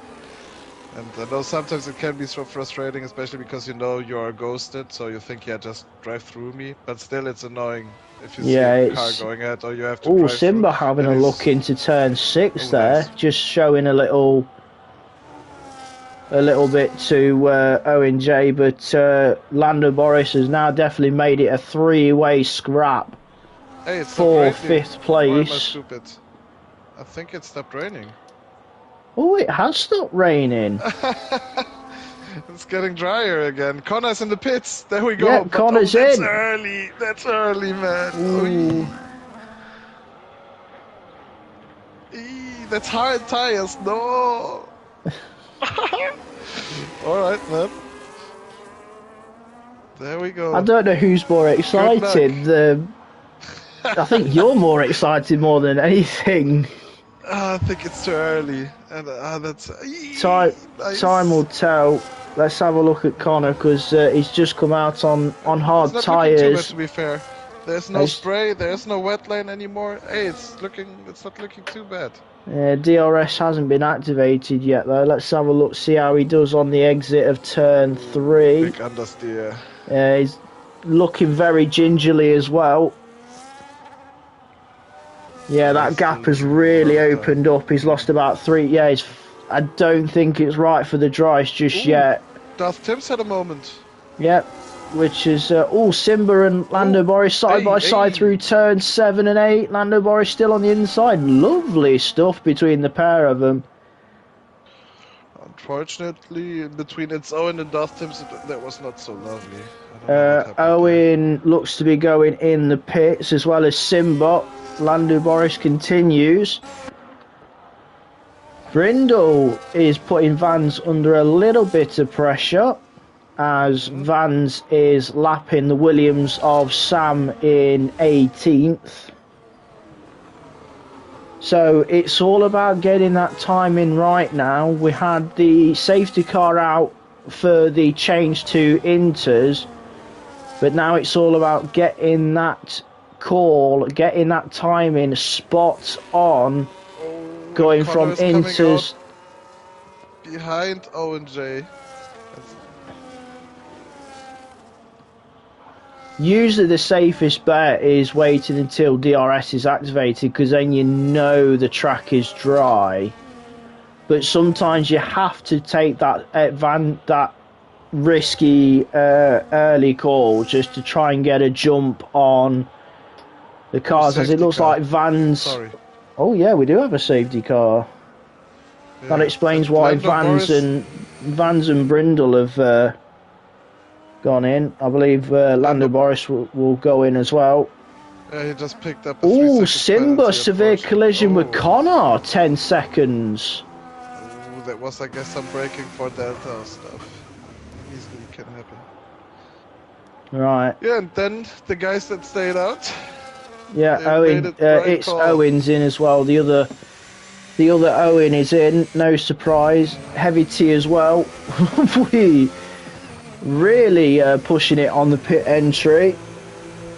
And I know sometimes it can be so frustrating, especially because you know you are ghosted, so you think, yeah, just drive through me. But still, it's annoying if you see a car going out, or you have to drive Simba through. having a look into turn 6 there, nice. Just showing a little bit to Owen J, but Lando Boris has now definitely made it a 3-way scrap for 5th place. Why am I stupid? I think it stopped raining. Oh, it has stopped raining. It's getting drier again. Connor's in the pits. There we go. Yeah, Connor's in. That's early. That's early, man. That's hard tires. No. All right, man. There we go. I don't know who's more excited. I think you're more excited more than anything. I think it's too early, and that's nice. Time will tell. Let's have a look at Connor, because he's just come out on hard tyres. Too bad, to be fair, there's no spray, there's no wet lane anymore. Hey, it's not looking too bad. DRS hasn't been activated yet though. Let's have a look, see how he does on the exit of turn 3. Big understeer. He's looking very gingerly as well. Yeah, that gap has really opened up. He's lost about 3. Yeah, I don't think it's right for the dries just yet. Darth Tim's had a moment. Yep, which is Simba and Lando Boris side by side through turn 7 and 8. Lando Boris still on the inside. Lovely stuff between the pair of them. Unfortunately, between its Owen and Darth Tim's, that was not so lovely. Owen looks to be going in the pits as well as Simba. Lando Boris continues. Brindle is putting Vans under a little bit of pressure as Vans is lapping the Williams of Sam in 18th. So it's all about getting that timing right now. We had the safety car out for the change to inters, but now it's all about getting that call, getting that timing spot on, going from inters behind Owen J. Usually the safest bet is waiting until DRS is activated, because then you know the track is dry. but sometimes you have to take that risky early call just to try and get a jump on the cars, as it looks like Vans. Sorry. Oh yeah, we do have a safety car. Yeah. That explains why Vans and Brindle have gone in. I believe Lando Boris will go in as well. Yeah, he just picked up. Oh, Simba, severe collision with Connor. 10 seconds. Ooh, that was, I guess, some braking for Delta stuff. Easily can happen. Right. Yeah, and then the guys that stayed out. Yeah, Owen. It's Owen's in as well. The other Owen is in. No surprise. Heavy T as well. We really pushing it on the pit entry,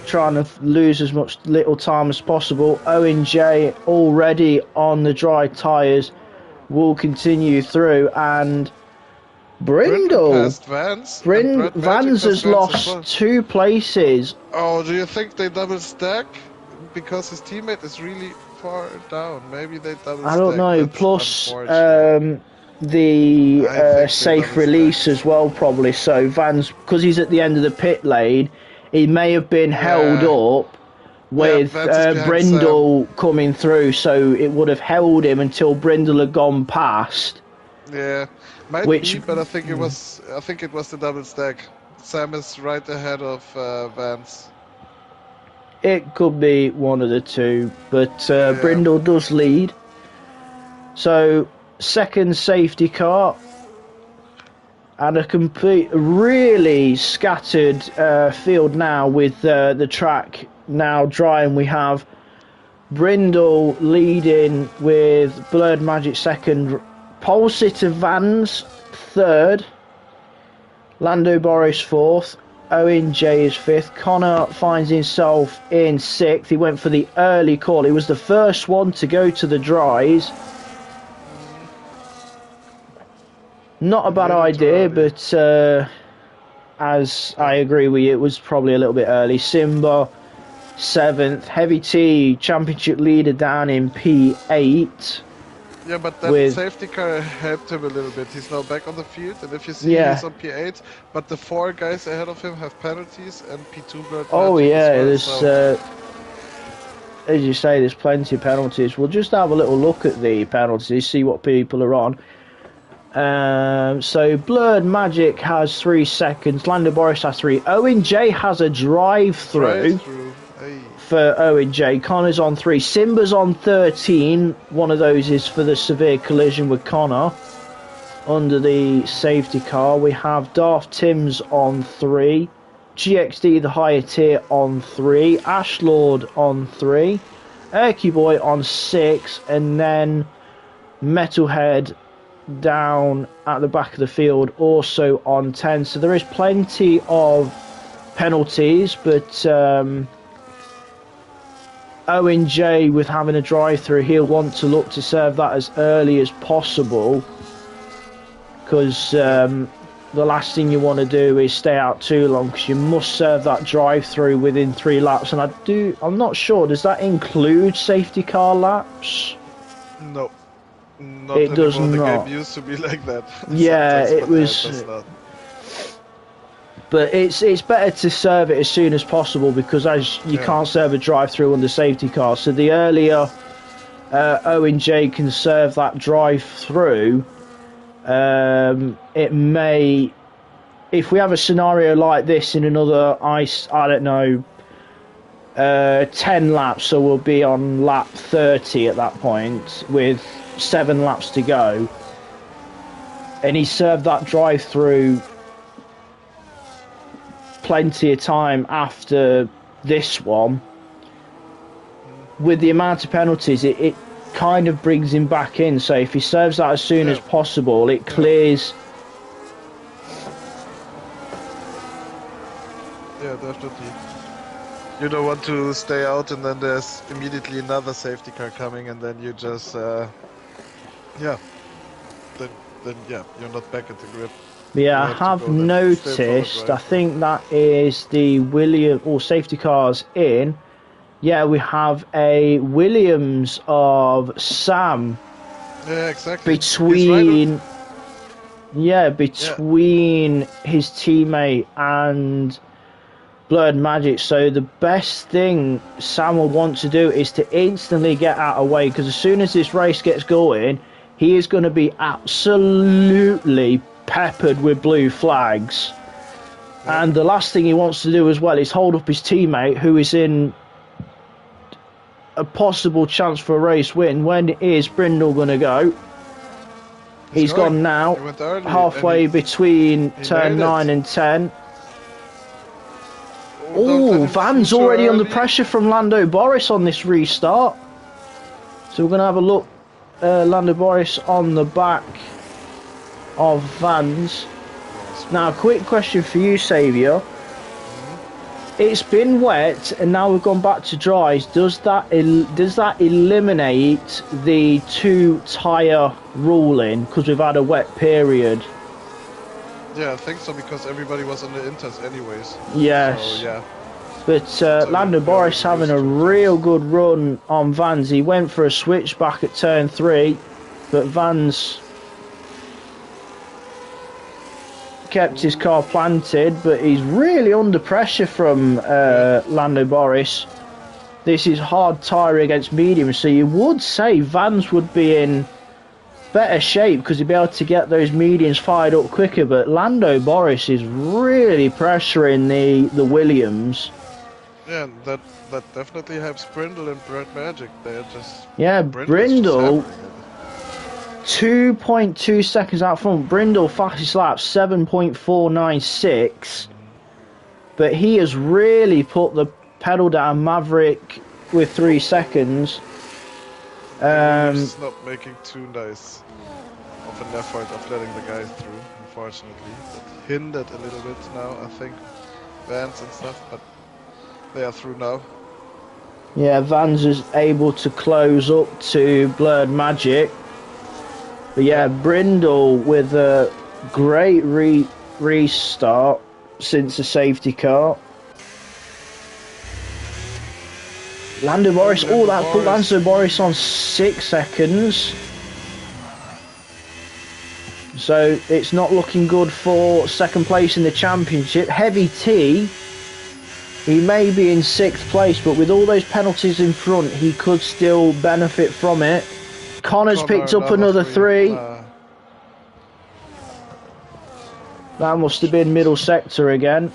trying to lose as much little time as possible. Owen J already on the dry tyres, will continue through, and Brindle. Vans has lost 2 places. Oh, do you think they double stack? Because his teammate is really far down. Maybe they double stack. I don't know. That's plus the safe release as well, probably. So Vans, because he's at the end of the pit lane, he may have been held up with Brindle coming through, so it would have held him until Brindle had gone past. Yeah, might be, but I think it was the double stack. Sam is right ahead of Vans. It could be one of the two, but Brindle does lead. So, second safety car. And a really scattered field now with the track now dry. And we have Brindle leading with Blurred Magic second. Pole sitter Vans third. Lando Boris fourth. Owen J is fifth. Connor finds himself in sixth. He went for the early call. He was the first one to go to the dries. Not a bad idea, but as I agree with you, it was probably a little bit early. Simba seventh. Heavy T, championship leader, down in P8. Yeah, but that safety car helped him a little bit. He's now back on the field, and if you see, he's on P8, but the 4 guys ahead of him have penalties and P2 Blurred. Oh yeah, there's as you say, there's plenty of penalties. We'll just have a little look at the penalties, see what people are on. So Blurred Magic has 3 seconds. Lando Boris has 3. Owen J has a drive-through. For Owen J. Connor's on 3. Simba's on 13. One of those is for the severe collision with Connor. Under the safety car, we have Darth Tim's on 3. GXD, the higher tier, on 3. Ashlord on 3. Erky Boy on 6. And then Metalhead down at the back of the field, also on 10. So there is plenty of penalties, but Owen J, with having a drive-through, he'll want to look to serve that as early as possible, because the last thing you want to do is stay out too long, because you must serve that drive-through within 3 laps. And I'm not sure, does that include safety car laps? No. Not it does anymore. not. The game used to be like that. Yeah, it was. But it's better to serve it as soon as possible, because as you can't serve a drive-through under safety car. So the earlier Owen J can serve that drive-through, it may. If we have a scenario like this in another, I don't know, 10 laps, so we'll be on lap 30 at that point with 7 laps to go, and he served that drive-through plenty of time after this one. With the amount of penalties, it kind of brings him back in. So if he serves that as soon as possible, it clears. Yeah, definitely. You don't want to stay out and then there's immediately another safety car coming, and then you just then you're not back at the grip. Yeah, I have noticed, I think that is the Williams, or safety cars in. Yeah, we have a Williams of Sam Yeah, exactly. between his teammate and Blurred Magic. So the best thing Sam will want to do is to instantly get out of the way, because as soon as this race gets going, he is going to be absolutely peppered with blue flags. Yeah. And the last thing he wants to do as well is hold up his teammate, who is in a possible chance for a race win. When is Brindle going to go? He's gone now, halfway between turn 9 and 10. Oh, Van's already under pressure from Lando Boris on this restart. So we're going to have a look. Lando Boris on the back of Van's. Now, a quick question for you, Saviour. It's been wet and now we've gone back to dries. Does that eliminate the 2 tyre ruling because we've had a wet period? Yeah, I think so, because everybody was on the inters anyways. Yes. So, yeah. But Lando Boris having a real good run on Vans. He went for a switchback at turn 3, but Vans kept his car planted, but he's really under pressure from Lando Boris. This is hard tyre against medium, so you would say Vans would be in better shape because he'd be able to get those mediums fired up quicker, but Lando Boris is really pressuring the Williams. Yeah, that definitely helps Brindle and Brad Magic. They're just... Yeah, Brindle... 2.2 seconds out front. Brindle fastest lap 7.496, but he has really put the pedal down. Maverick with 3 seconds. He's not making too nice of an effort of letting the guys through, unfortunately. That hindered a little bit now, I think, Vans and stuff, but they are through now. Yeah, Vans is able to close up to Blurred Magic. But yeah, Brindle with a great restart since the safety car. Lando Boris, that put Lando Boris on 6 seconds. So it's not looking good for second place in the championship. Heavy T, he may be in 6th place, but with all those penalties in front, he could still benefit from it. Connor's picked up another 3. That must have been middle sector again.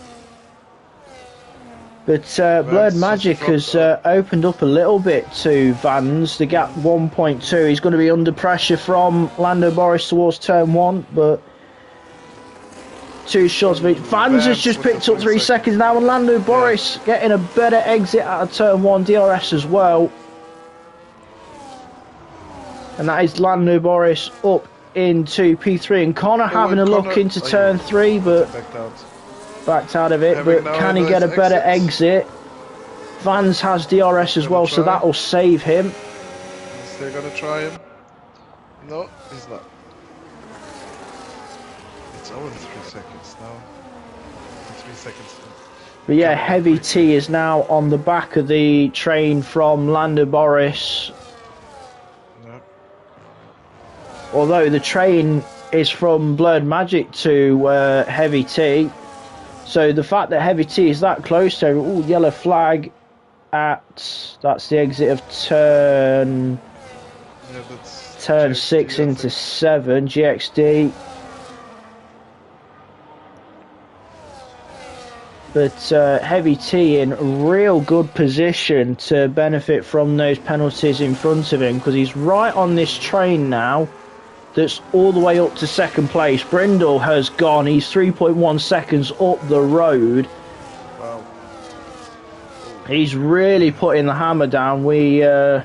But Blurred Magic has opened up a little bit to Vans. The gap 1.2. He's going to be under pressure from Lando Boris towards turn 1, but 2 shots of each. Vans has just picked up 3 seconds now, and Lando Boris getting a better exit out of turn 1. DRS as well. And that is Lando Boris up into P3, and Connor having a look into turn 3, but backed out of it. But can he get a better exit? Vans has DRS as well, so that'll save him. Is they gonna try him? No, he's not. It's over 3 seconds now. 3 seconds. But yeah, Heavy T is now on the back of the train from Lando Boris. Although the train is from Blurred Magic to Heavy T. So the fact that Heavy T is that close to... Ooh, yellow flag at... That's the exit of turn... Yeah, that's turn GXD, 6 into 7. GXD. But Heavy T in real good position to benefit from those penalties in front of him, because he's right on this train now. That's all the way up to second place. Brindle has gone. He's 3.1 seconds up the road. Wow. He's really putting the hammer down. We have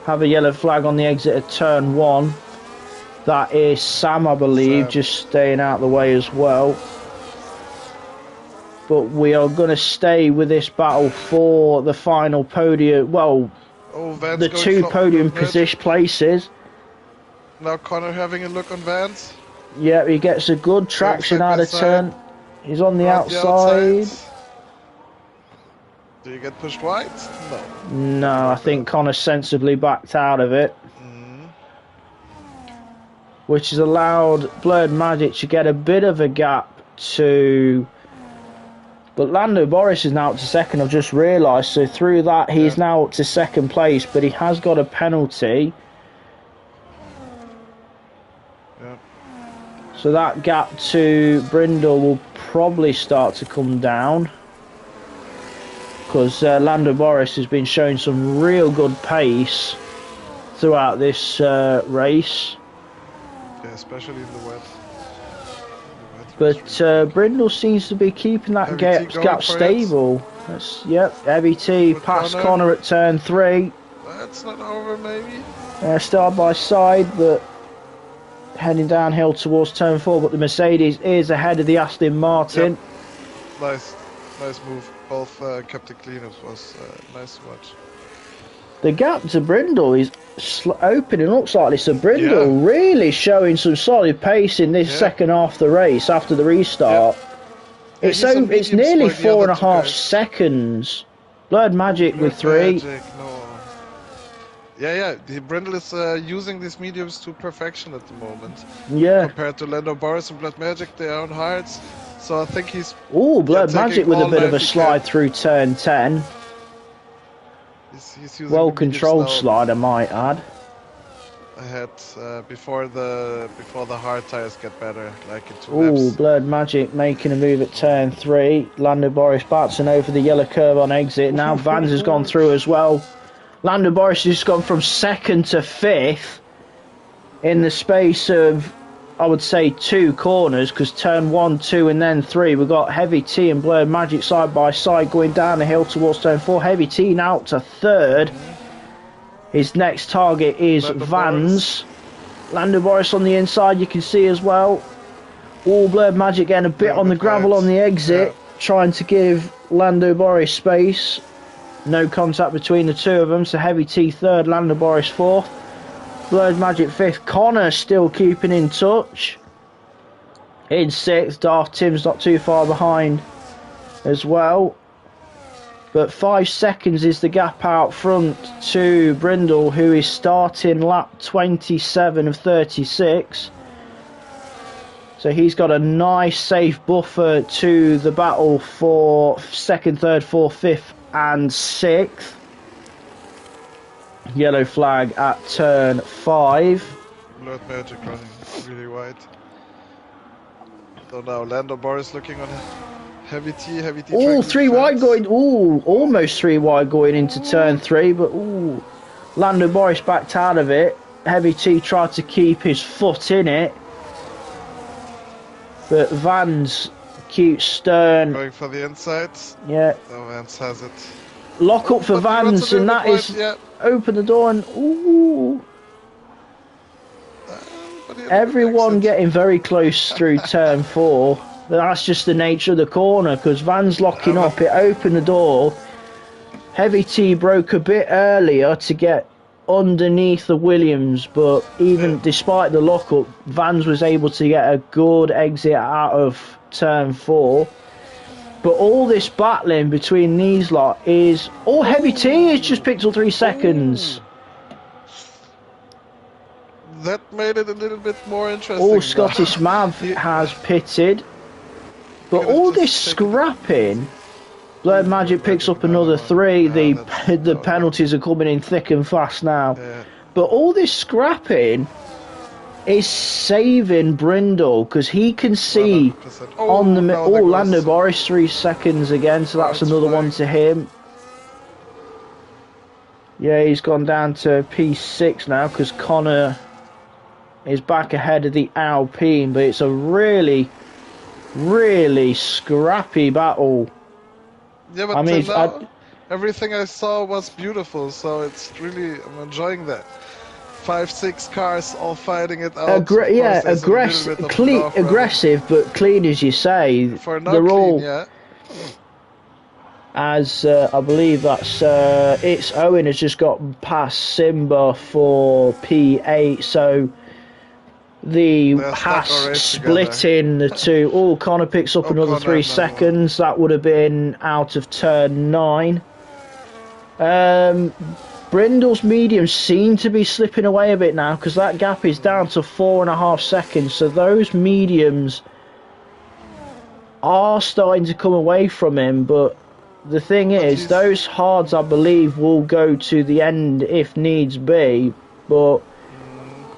a yellow flag on the exit of turn 1. That is Sam, I believe, just staying out of the way as well. But we are going to stay with this battle for the final podium. Well, the 2 podium position places. Now Connor having a look on Vans. Yeah, he gets a good traction out of turn. He's on the outside. Do you get pushed wide? No. No, I think Connor sensibly backed out of it. which has allowed Blurred Magic to get a bit of a gap to... But Lando Boris is now up to second, I've just realised. So through that, he's now up to second place, but he has got a penalty. Yeah. So that gap to Brindle will probably start to come down. Because Lando Boris has been showing some real good pace throughout this race. Yeah, especially in the wet. But Brindle seems to be keeping that gap stable. Yep, Heavy T past Connor at turn 3. That's not over, maybe. Still by side, but heading downhill towards turn 4. But the Mercedes is ahead of the Aston Martin. Yep. Nice move. Both kept it clean. It was nice to watch. The gap to Brindle is opening up slightly, so Brindle really showing some solid pace in this second half of the race after the restart. It's nearly 4.5 seconds. Blurred Magic with 3. Magic, no. Yeah. Brindle is using these mediums to perfection at the moment. Yeah. Compared to Lando Boris and Blurred Magic, they are on hards. So I think he's... Ooh, Blurred Magic with a bit of a slide through turn 10. He's using well-controlled slide, I might add. Ahead before the hard tires get better, like in 2 Ooh, laps. Blurred Magic making a move at turn 3. Lando Boris bouncing over the yellow curve on exit. Now Vans has gone through as well. Lando Boris has gone from 2nd to 5th in the space of, I would say, 2 corners, because turn 1, 2 and then 3 we've got Heavy T and Blurred Magic side by side going down the hill towards turn 4. Heavy T now up to 3rd. His next target is Vans. Lando Boris on the inside, you can see as well. All Blurred Magic getting a bit on the gravel on the exit, trying to give Lando Boris space. No contact between the two of them, so Heavy T 3rd, Lando Boris 4th. Blurred Magic 5th, Connor still keeping in touch. In 6th, Darth Tim's not too far behind as well. But 5 seconds is the gap out front to Brindle, who is starting lap 27 of 36. So he's got a nice safe buffer to the battle for 2nd, 3rd, 4th, 5th and 6th. Yellow flag at turn 5. Blurred Magic running really wide. So now Lando Boris looking on Heavy T. Ooh, 3 wide going. Ooh, almost 3 wide going into turn 3, but ooh, Lando Boris backed out of it. Heavy T tried to keep his foot in it, but Vans, cute stern. Going for the insides. Yeah. So Vans has it. Lock up for Vans, and that is open the door and ooh. Everyone getting very close through turn 4. That's just the nature of the corner, because Van's locking up. It opened the door. Heavy T broke a bit earlier to get underneath the Williams, but even despite the lockup, Vans was able to get a good exit out of turn 4. But all this battling between these lot is... Oh, Heavy T has just picked up 3 seconds. That made it a little bit more interesting. Oh, Scottish Mav has pitted. But all this scrapping... Blurred Magic picks up another 3. The penalties are coming in thick and fast now. Yeah. But all this scrapping is saving Brindle, because he can see on the... Oh, Lando Boris 3 seconds again, so that's another one to him. Yeah, he's gone down to P6 now, because Connor is back ahead of the Alpine, but it's a really, really scrappy battle. Yeah, but I mean, everything I saw was beautiful, so it's really, I'm enjoying that. 5-6 cars all fighting it out. Aggressive, but clean, as you say. They're all, as I believe that's it's Owen has just got past Simba for P8, so the Haas splitting the two. Oh, Connor picks up another 3 seconds. That would have been out of turn 9. Brindle's mediums seem to be slipping away a bit now because that gap is down to 4.5 seconds. So those mediums are starting to come away from him. But the thing is, those hards, I believe, will go to the end if needs be. But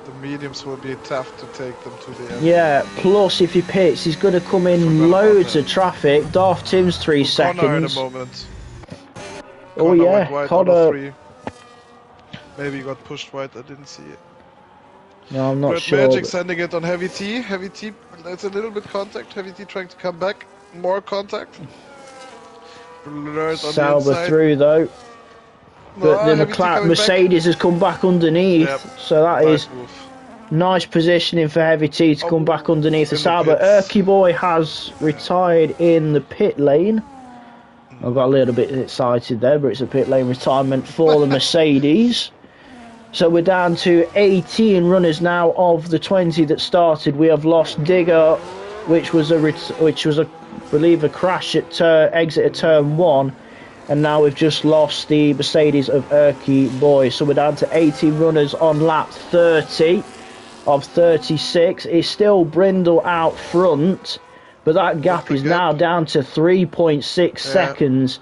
the mediums will be tough to take them to the end. Yeah, plus if he pits, he's going to come in loads of traffic. Darth Tim's 3 seconds. Connor in a moment. Oh Connor yeah, went wide Connor. Maybe he got pushed wide, I didn't see it. No, I'm not Red sure. Magic sending it on Heavy T. Heavy T, that's a little bit contact. Heavy T trying to come back. More contact. Sauber through though. But the Mercedes has come back underneath. Yep. So that is nice positioning for Heavy T to come back underneath the Sauber. Erky Boy has retired in the pit lane. I got a little bit excited there, but it's a pit lane retirement for the Mercedes. So we're down to 18 runners now of the 20 that started. We have lost Digger, which was I believe a crash at exit of turn 1, and now we've just lost the Mercedes of Erky Boy. So we're down to 18 runners on lap 30 of 36. It's still Brindle out front, but that gap is now down to 3.6 seconds.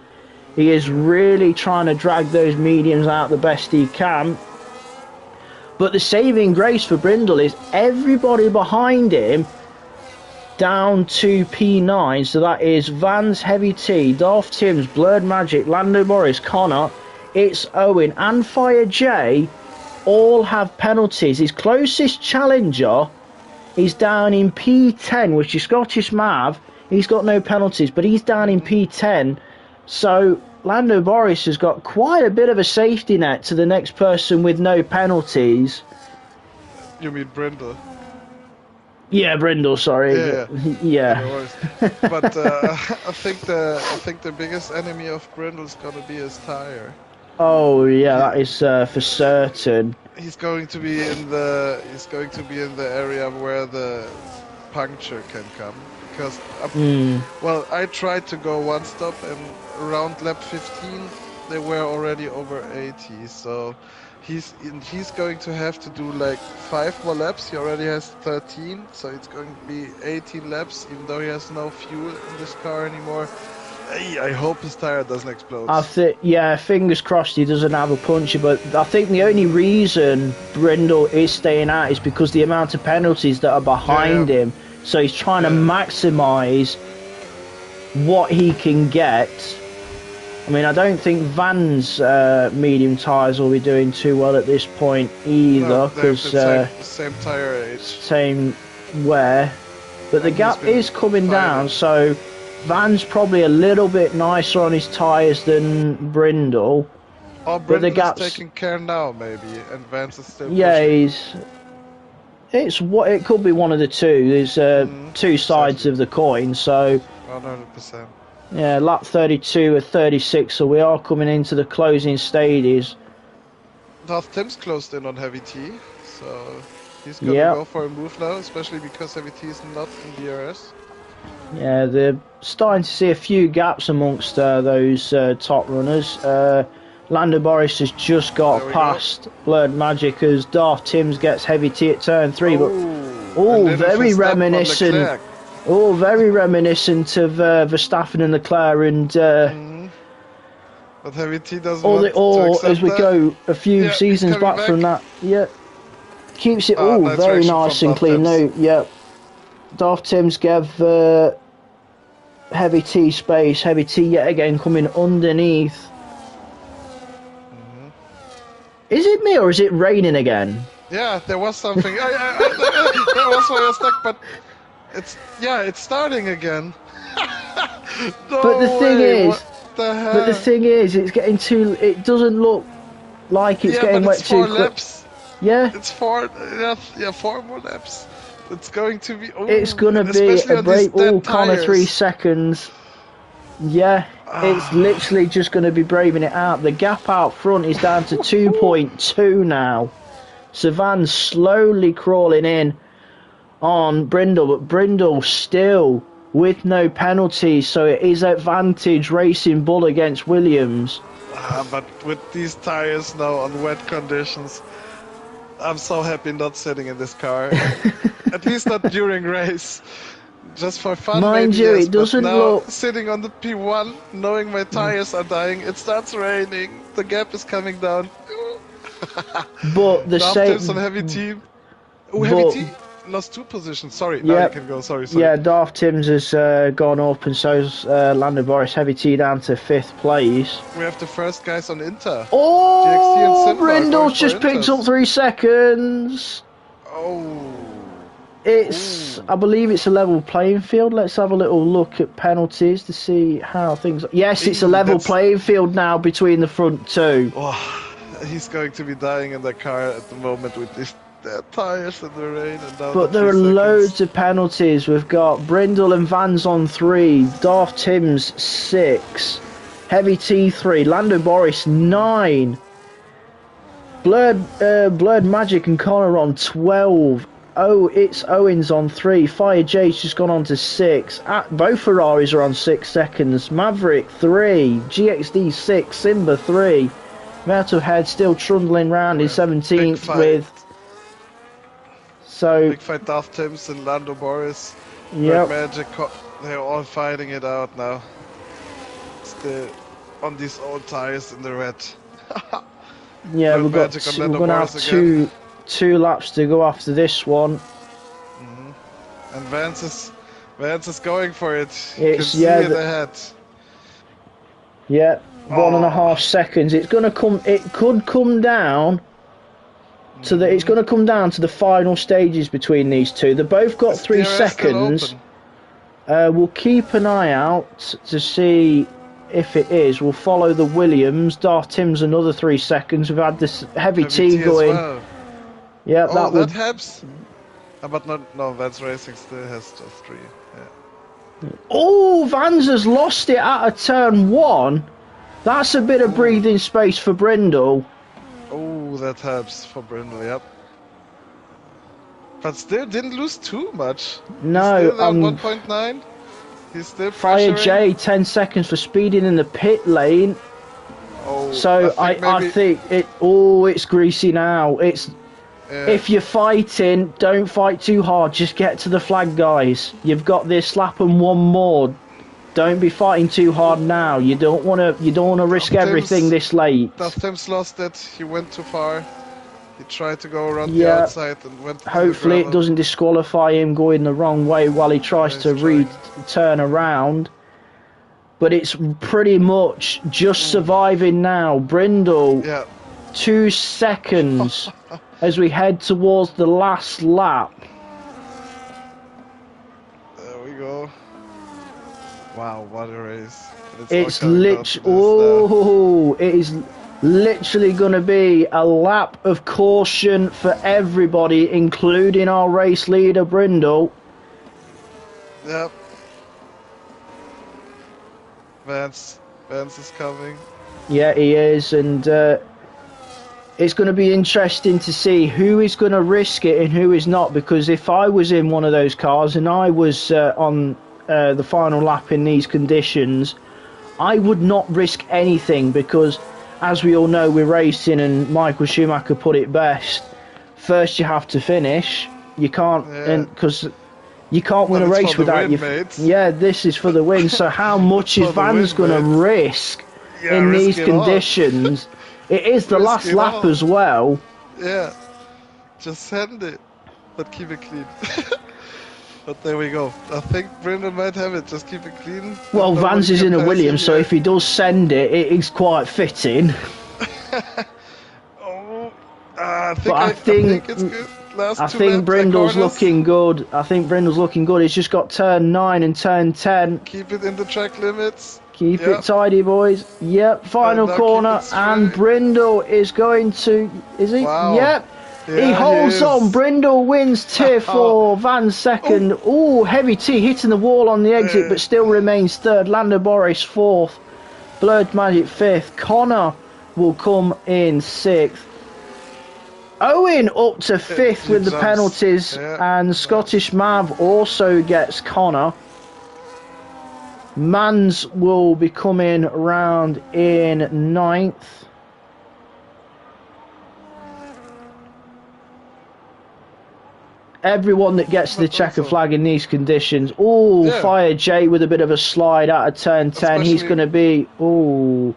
He is really trying to drag those mediums out the best he can. But the saving grace for Brindle is everybody behind him down to P9. So that is Vans, Heavy T, Darth Timms, Blurred Magic, Lando Morris, Connor, It's Owen and Fire J all have penalties. His closest challenger is down in P10, which is Scottish Mav. He's got no penalties, but he's down in P10. So Lando Boris has got quite a bit of a safety net to the next person with no penalties. You mean Brindle? Yeah, Brindle. Sorry. Yeah. No but I think the biggest enemy of Brindle is gonna be his tire. Oh yeah, that is for certain. He's going to be in the area where the puncture can come, because well, I tried to go one stop and around lap 15 they were already over 80, so he's going to have to do like 5 more laps. He already has 13, so it's going to be 18 laps, even though he has no fuel in this car anymore. I hope his tire doesn't explode. Yeah, fingers crossed he doesn't have a puncture, but I think the only reason Brindle is staying out is because the amount of penalties that are behind him. So he's trying to maximise what he can get. I mean, I don't think Van's medium tyres will be doing too well at this point either, because same tire age, same wear, but the gap is coming down. So Van's probably a little bit nicer on his tyres than Brindle. Oh, Brindle is taking care now, maybe, and Vance is still pushing. It could be one of the two. There's two sides of the coin, so 100%. Yeah, lap 32 or 36, so we are coming into the closing stages. Darth Timms closed in on Heavy T, so he's gonna go for a move now, especially because Heavy T is not in DRS. Yeah, they're starting to see a few gaps amongst those top runners. Lando Boris has just got past Blurred Magic as Darth Timms gets Heavy T at turn 3, but very reminiscent. Oh, very reminiscent of Verstappen and Leclerc, and but Heavy T doesn't want to accept as we go a few seasons back from that. Yeah, keeps it very nice and clean. Darth Timms gave Heavy T space. Heavy T yet again coming underneath. Is it me or is it raining again? Yeah, there was something. That was why I was stuck, but it's starting again. But the thing is, it's getting too. It doesn't look like it's getting wet too quick. Laps. Yeah, it's 4 more laps. It's going to be. It's gonna be a break. Connor 3 seconds. Yeah, it's literally just going to be braving it out. The gap out front is down to 2.2 now. Savan's slowly crawling in on Brindle, but Brindle still with no penalties, so it is advantage Racing Bull against Williams. But with these tires now on wet conditions, I'm so happy not sitting in this car. At least not during race. Just for fun, Mind maybe, you, yes, it doesn't but now look... sitting on the P1, knowing my tires are dying, it starts raining, the gap is coming down. But the Tips same... on Heavy T. Oh, Heavy T lost 2 positions. Sorry, now you can go. Sorry. Yeah, Darth Timms has gone up, and so's Lando Boris. Heavy T down to 5th place. We have the first guys on Inter. Oh, Brindle's just picked up 3 seconds. Oh. It's, I believe it's a level playing field. Let's have a little look at penalties to see how things... Yes, it's a level playing field now between the front 2. Oh, he's going to be dying in the car at the moment with these tires in the rain. And now but there are loads of penalties. We've got Brindle and Vans on 3, Darth Timms 6, Heavy T 3, Lando Boris 9, Blurred Magic and Connor on 12. Oh, it's Owens on 3. Fire J's just gone on to 6. Both Ferraris are on 6 seconds. Maverick 3. GXD 6. Simba 3. Metalhead still trundling round in 17th with... So... Big fight, Darth Timms and Lando Boris. Yep. Magic, they're all fighting it out now. Still on these old tires in the red. Yeah, we're going to have two laps to go after this one. And Vance is going for it. You can see it ahead. Yeah, 1.5 seconds. It's going to come. It could come down to the. It's going to come down to the final stages between these two. They've both got 3 seconds. We'll keep an eye out to see if it is. We'll follow the Williams. Darth Timms another 3 seconds. We've had this Heavy T going. Well. Yeah, that helps. But no, Vans Racing still has just 3. Yeah. Oh, Vans has lost it at a turn 1. That's a bit of breathing space for Brindle. Oh, that helps for Brindle, yep. But still didn't lose too much. No, still 1.9. He's still Fire J 10 seconds for speeding in the pit lane. Oh, so I think it. Oh, it's greasy now. It's. If you're fighting, don't fight too hard. Just get to the flag, guys. You've got this lap and one more. Don't be fighting too hard now. You don't want to. You don't want to risk everything this late. Timms lost it. He went too far. He tried to go around the outside and went. Hopefully, it doesn't disqualify him going the wrong way while he tries to turn around. But it's pretty much just surviving now. Brindle. Yeah. 2 seconds as we head towards the last lap. There we go. Wow, what a race. It's literally, it is literally going to be a lap of caution for everybody, including our race leader, Brindle. Yep. Vance is coming. Yeah, he is, and it's going to be interesting to see who is going to risk it and who is not, because if I was in one of those cars and I was on the final lap in these conditions, I would not risk anything, because as we all know, we're racing, and Michael Schumacher put it best, first you have to finish. You can't, because you can't win a race without yeah, this is for the win. So how much is Vans going to risk in these conditions? It is the last lap as well. Yeah, just send it, but keep it clean. But there we go. I think Brindle might have it. Just keep it clean. Well, Vans is in a Williams, so if he does send it, it is quite fitting. I think it's good. I think Brindle's looking good. I think Brindle's looking good. He's just got turn 9 and turn 10. Keep it in the track limits. Keep it tidy, boys. Yep, final corner, and Brindle is going to... Is he? Wow. Yep. Yeah, he holds on. Brindle wins tier 4. Van second. Oh, Heavy T hitting the wall on the exit, but still remains third. Lando Boris 4th. Blurred Magic 5th. Connor will come in 6th. Owen up to 5th with the penalties, and Scottish Mav also gets Connor. Mans will be coming round in 9th. Everyone that gets the checker flag in these conditions. Oh, yeah. Fire J with a bit of a slide out of turn 10. Especially he's going to be... Oh.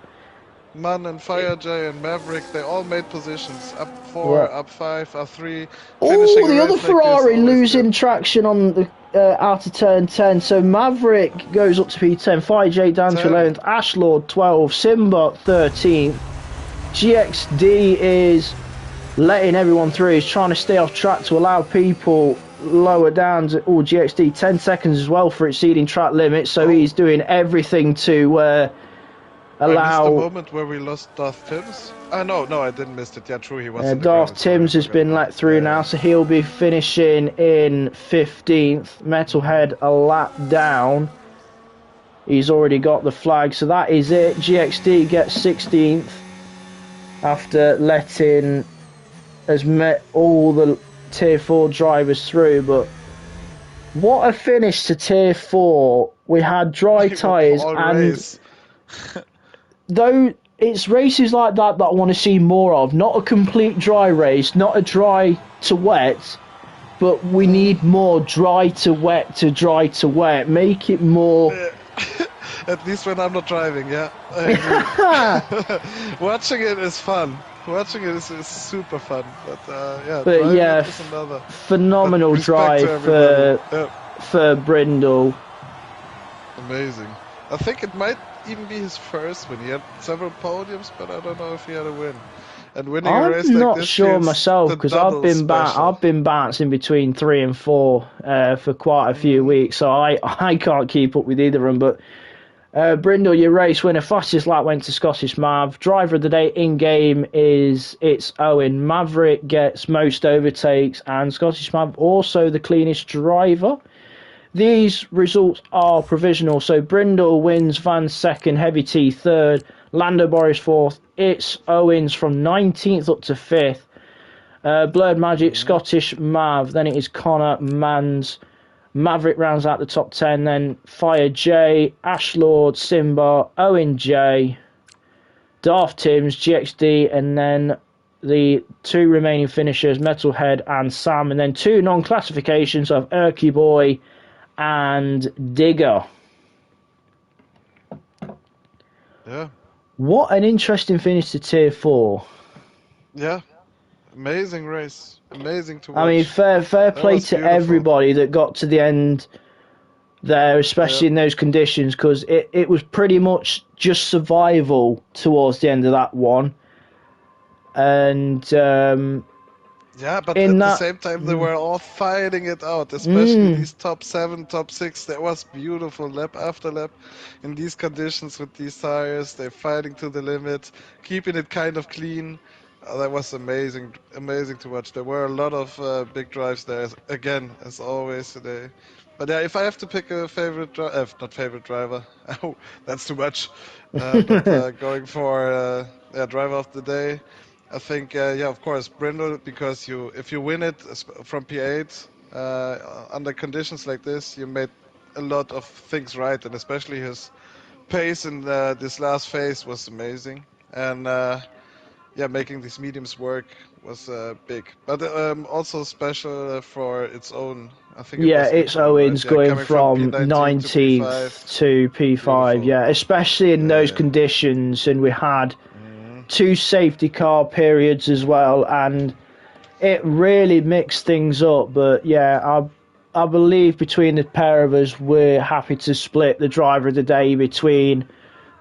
Man and Fire J and Maverick, they all made positions. Up 4, up 5, up 3. Oh, the other Ferrari losing traction on the out of turn 10. So Maverick goes up to P10. Fire J down to 11th. Ashlord 12. Simba 13th. GXD is... letting everyone through. He's trying to stay off track to allow people lower down to GXD 10 seconds as well for exceeding track limits, so he's doing everything to allow... I missed the moment where we lost Darth Timms. No, I didn't miss it. Yeah, true, he was Darth Timms has been let through now, so he'll be finishing in 15th. Metalhead a lap down. He's already got the flag, so that is it. GXD gets 16th after letting... has met all the Tier 4 drivers through, but what a finish to Tier 4. We had dry tyres, and though it's races like that I want to see more of, not a complete dry race, not a dry to wet, but we need more dry to wet to dry to wet. Make it more... At least when I'm not driving, yeah. Watching it is fun. Watching it is super fun, but yeah, phenomenal drive for Brindle. Amazing. I think it might even be his first win. He had several podiums, but I don't know if he had a win. And winning a race like this, I'm not sure myself, because I've been bouncing between 3 and 4 for quite a few weeks, so I can't keep up with either of them. But Brindle, your race winner, fastest lap went to Scottish Mav. Driver of the day in-game it's Owen. Maverick gets most overtakes, and Scottish Mav also the cleanest driver. These results are provisional, so Brindle wins, Van second, Heavy T third, Lando Boris fourth. It's Owens from 19th up to 5th. Blurred Magic, Scottish Mav, then it is Connor, Mans. Maverick rounds out the top 10, then Fire J, Ashlord, Simba, Owen J, Darth Timms, GXD, and then the 2 remaining finishers, Metalhead and Sam, and then 2 non-classifications of Erky Boy and Digger. Yeah. What an interesting finish to Tier 4. Yeah. Amazing race. Amazing to watch. I mean, fair play to everybody that got to the end there, especially in those conditions, because it was pretty much just survival towards the end of that one. And yeah, but at the same time they were all fighting it out, especially these top 7, top 6. That was beautiful lap after lap in these conditions with these tires. They're fighting to the limit, keeping it kind of clean. That was amazing to watch. There were a lot of big drives there, again, as always today. But yeah, if I have to pick a favorite driver, not favorite driver, oh, that's too much. But going for driver of the day, I think, of course, Brindle, because if you win it from P8 under conditions like this, you made a lot of things right, and especially his pace in this last phase was amazing. And making these mediums work was big, but also special for its own. I think. It's Owens going from 19th to P5. Yeah, especially in those conditions, and we had 2 safety car periods as well, and it really mixed things up. But yeah, I believe between the pair of us, we're happy to split the driver of the day between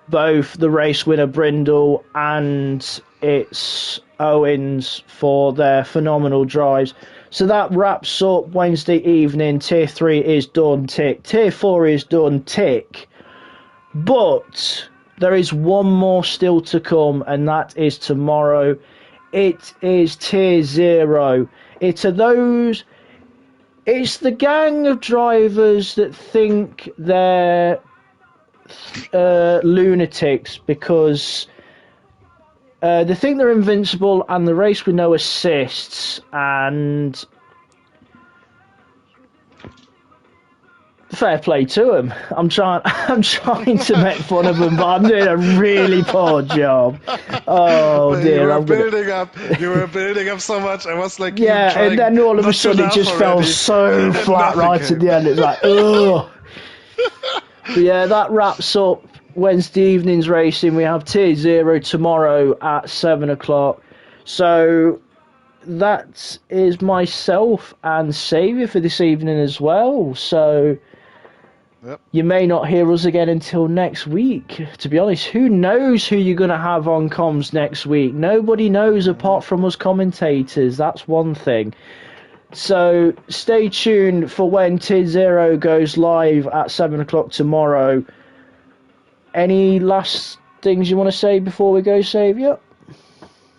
both the race winner Brindle and it's Owens for their phenomenal drives. So that wraps up Wednesday evening. Tier 3 is done, tick. Tier 4 is done, tick. But there is one more still to come, and that is tomorrow. It is Tier 0. It's the gang of drivers that think they're lunatics because they think they're invincible and the race with no assists, and Fair play to him. I'm trying to make fun of him, but I'm doing a really poor job. Oh But dear, you were building up so much. I was like, even Yeah, and trying then all of a not to sudden it laugh just fell already, so and flat nothing right came. at the end. It's like, ugh. But yeah, that wraps up Wednesday evening's racing. We have Tier 0 tomorrow at 7 o'clock. So that is myself and Saviour for this evening as well. So Yep. you may not hear us again until next week. To be honest, who knows who you're going to have on comms next week? Nobody knows apart from us commentators. That's one thing. So stay tuned for when Tier 0 goes live at 7 o'clock tomorrow. Any last things you want to say before we go, Saviour?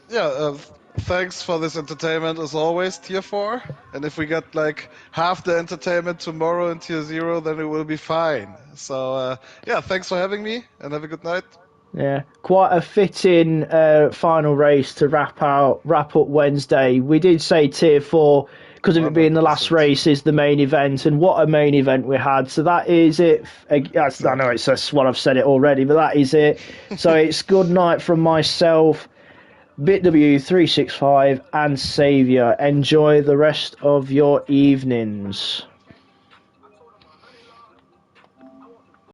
Yeah, thanks for this entertainment as always, Tier 4. And if we get like half the entertainment tomorrow in Tier 0, then it will be fine. So, yeah, thanks for having me and have a good night. Yeah, quite a fitting final race to wrap up Wednesday. We did say Tier 4 because of it being the last 100%. race is the main event, and what a main event we had. So that is it. I know it's just what I've said it already, but that is it. So it's good night from myself, BitW365 and Saviour. Enjoy the rest of your evenings.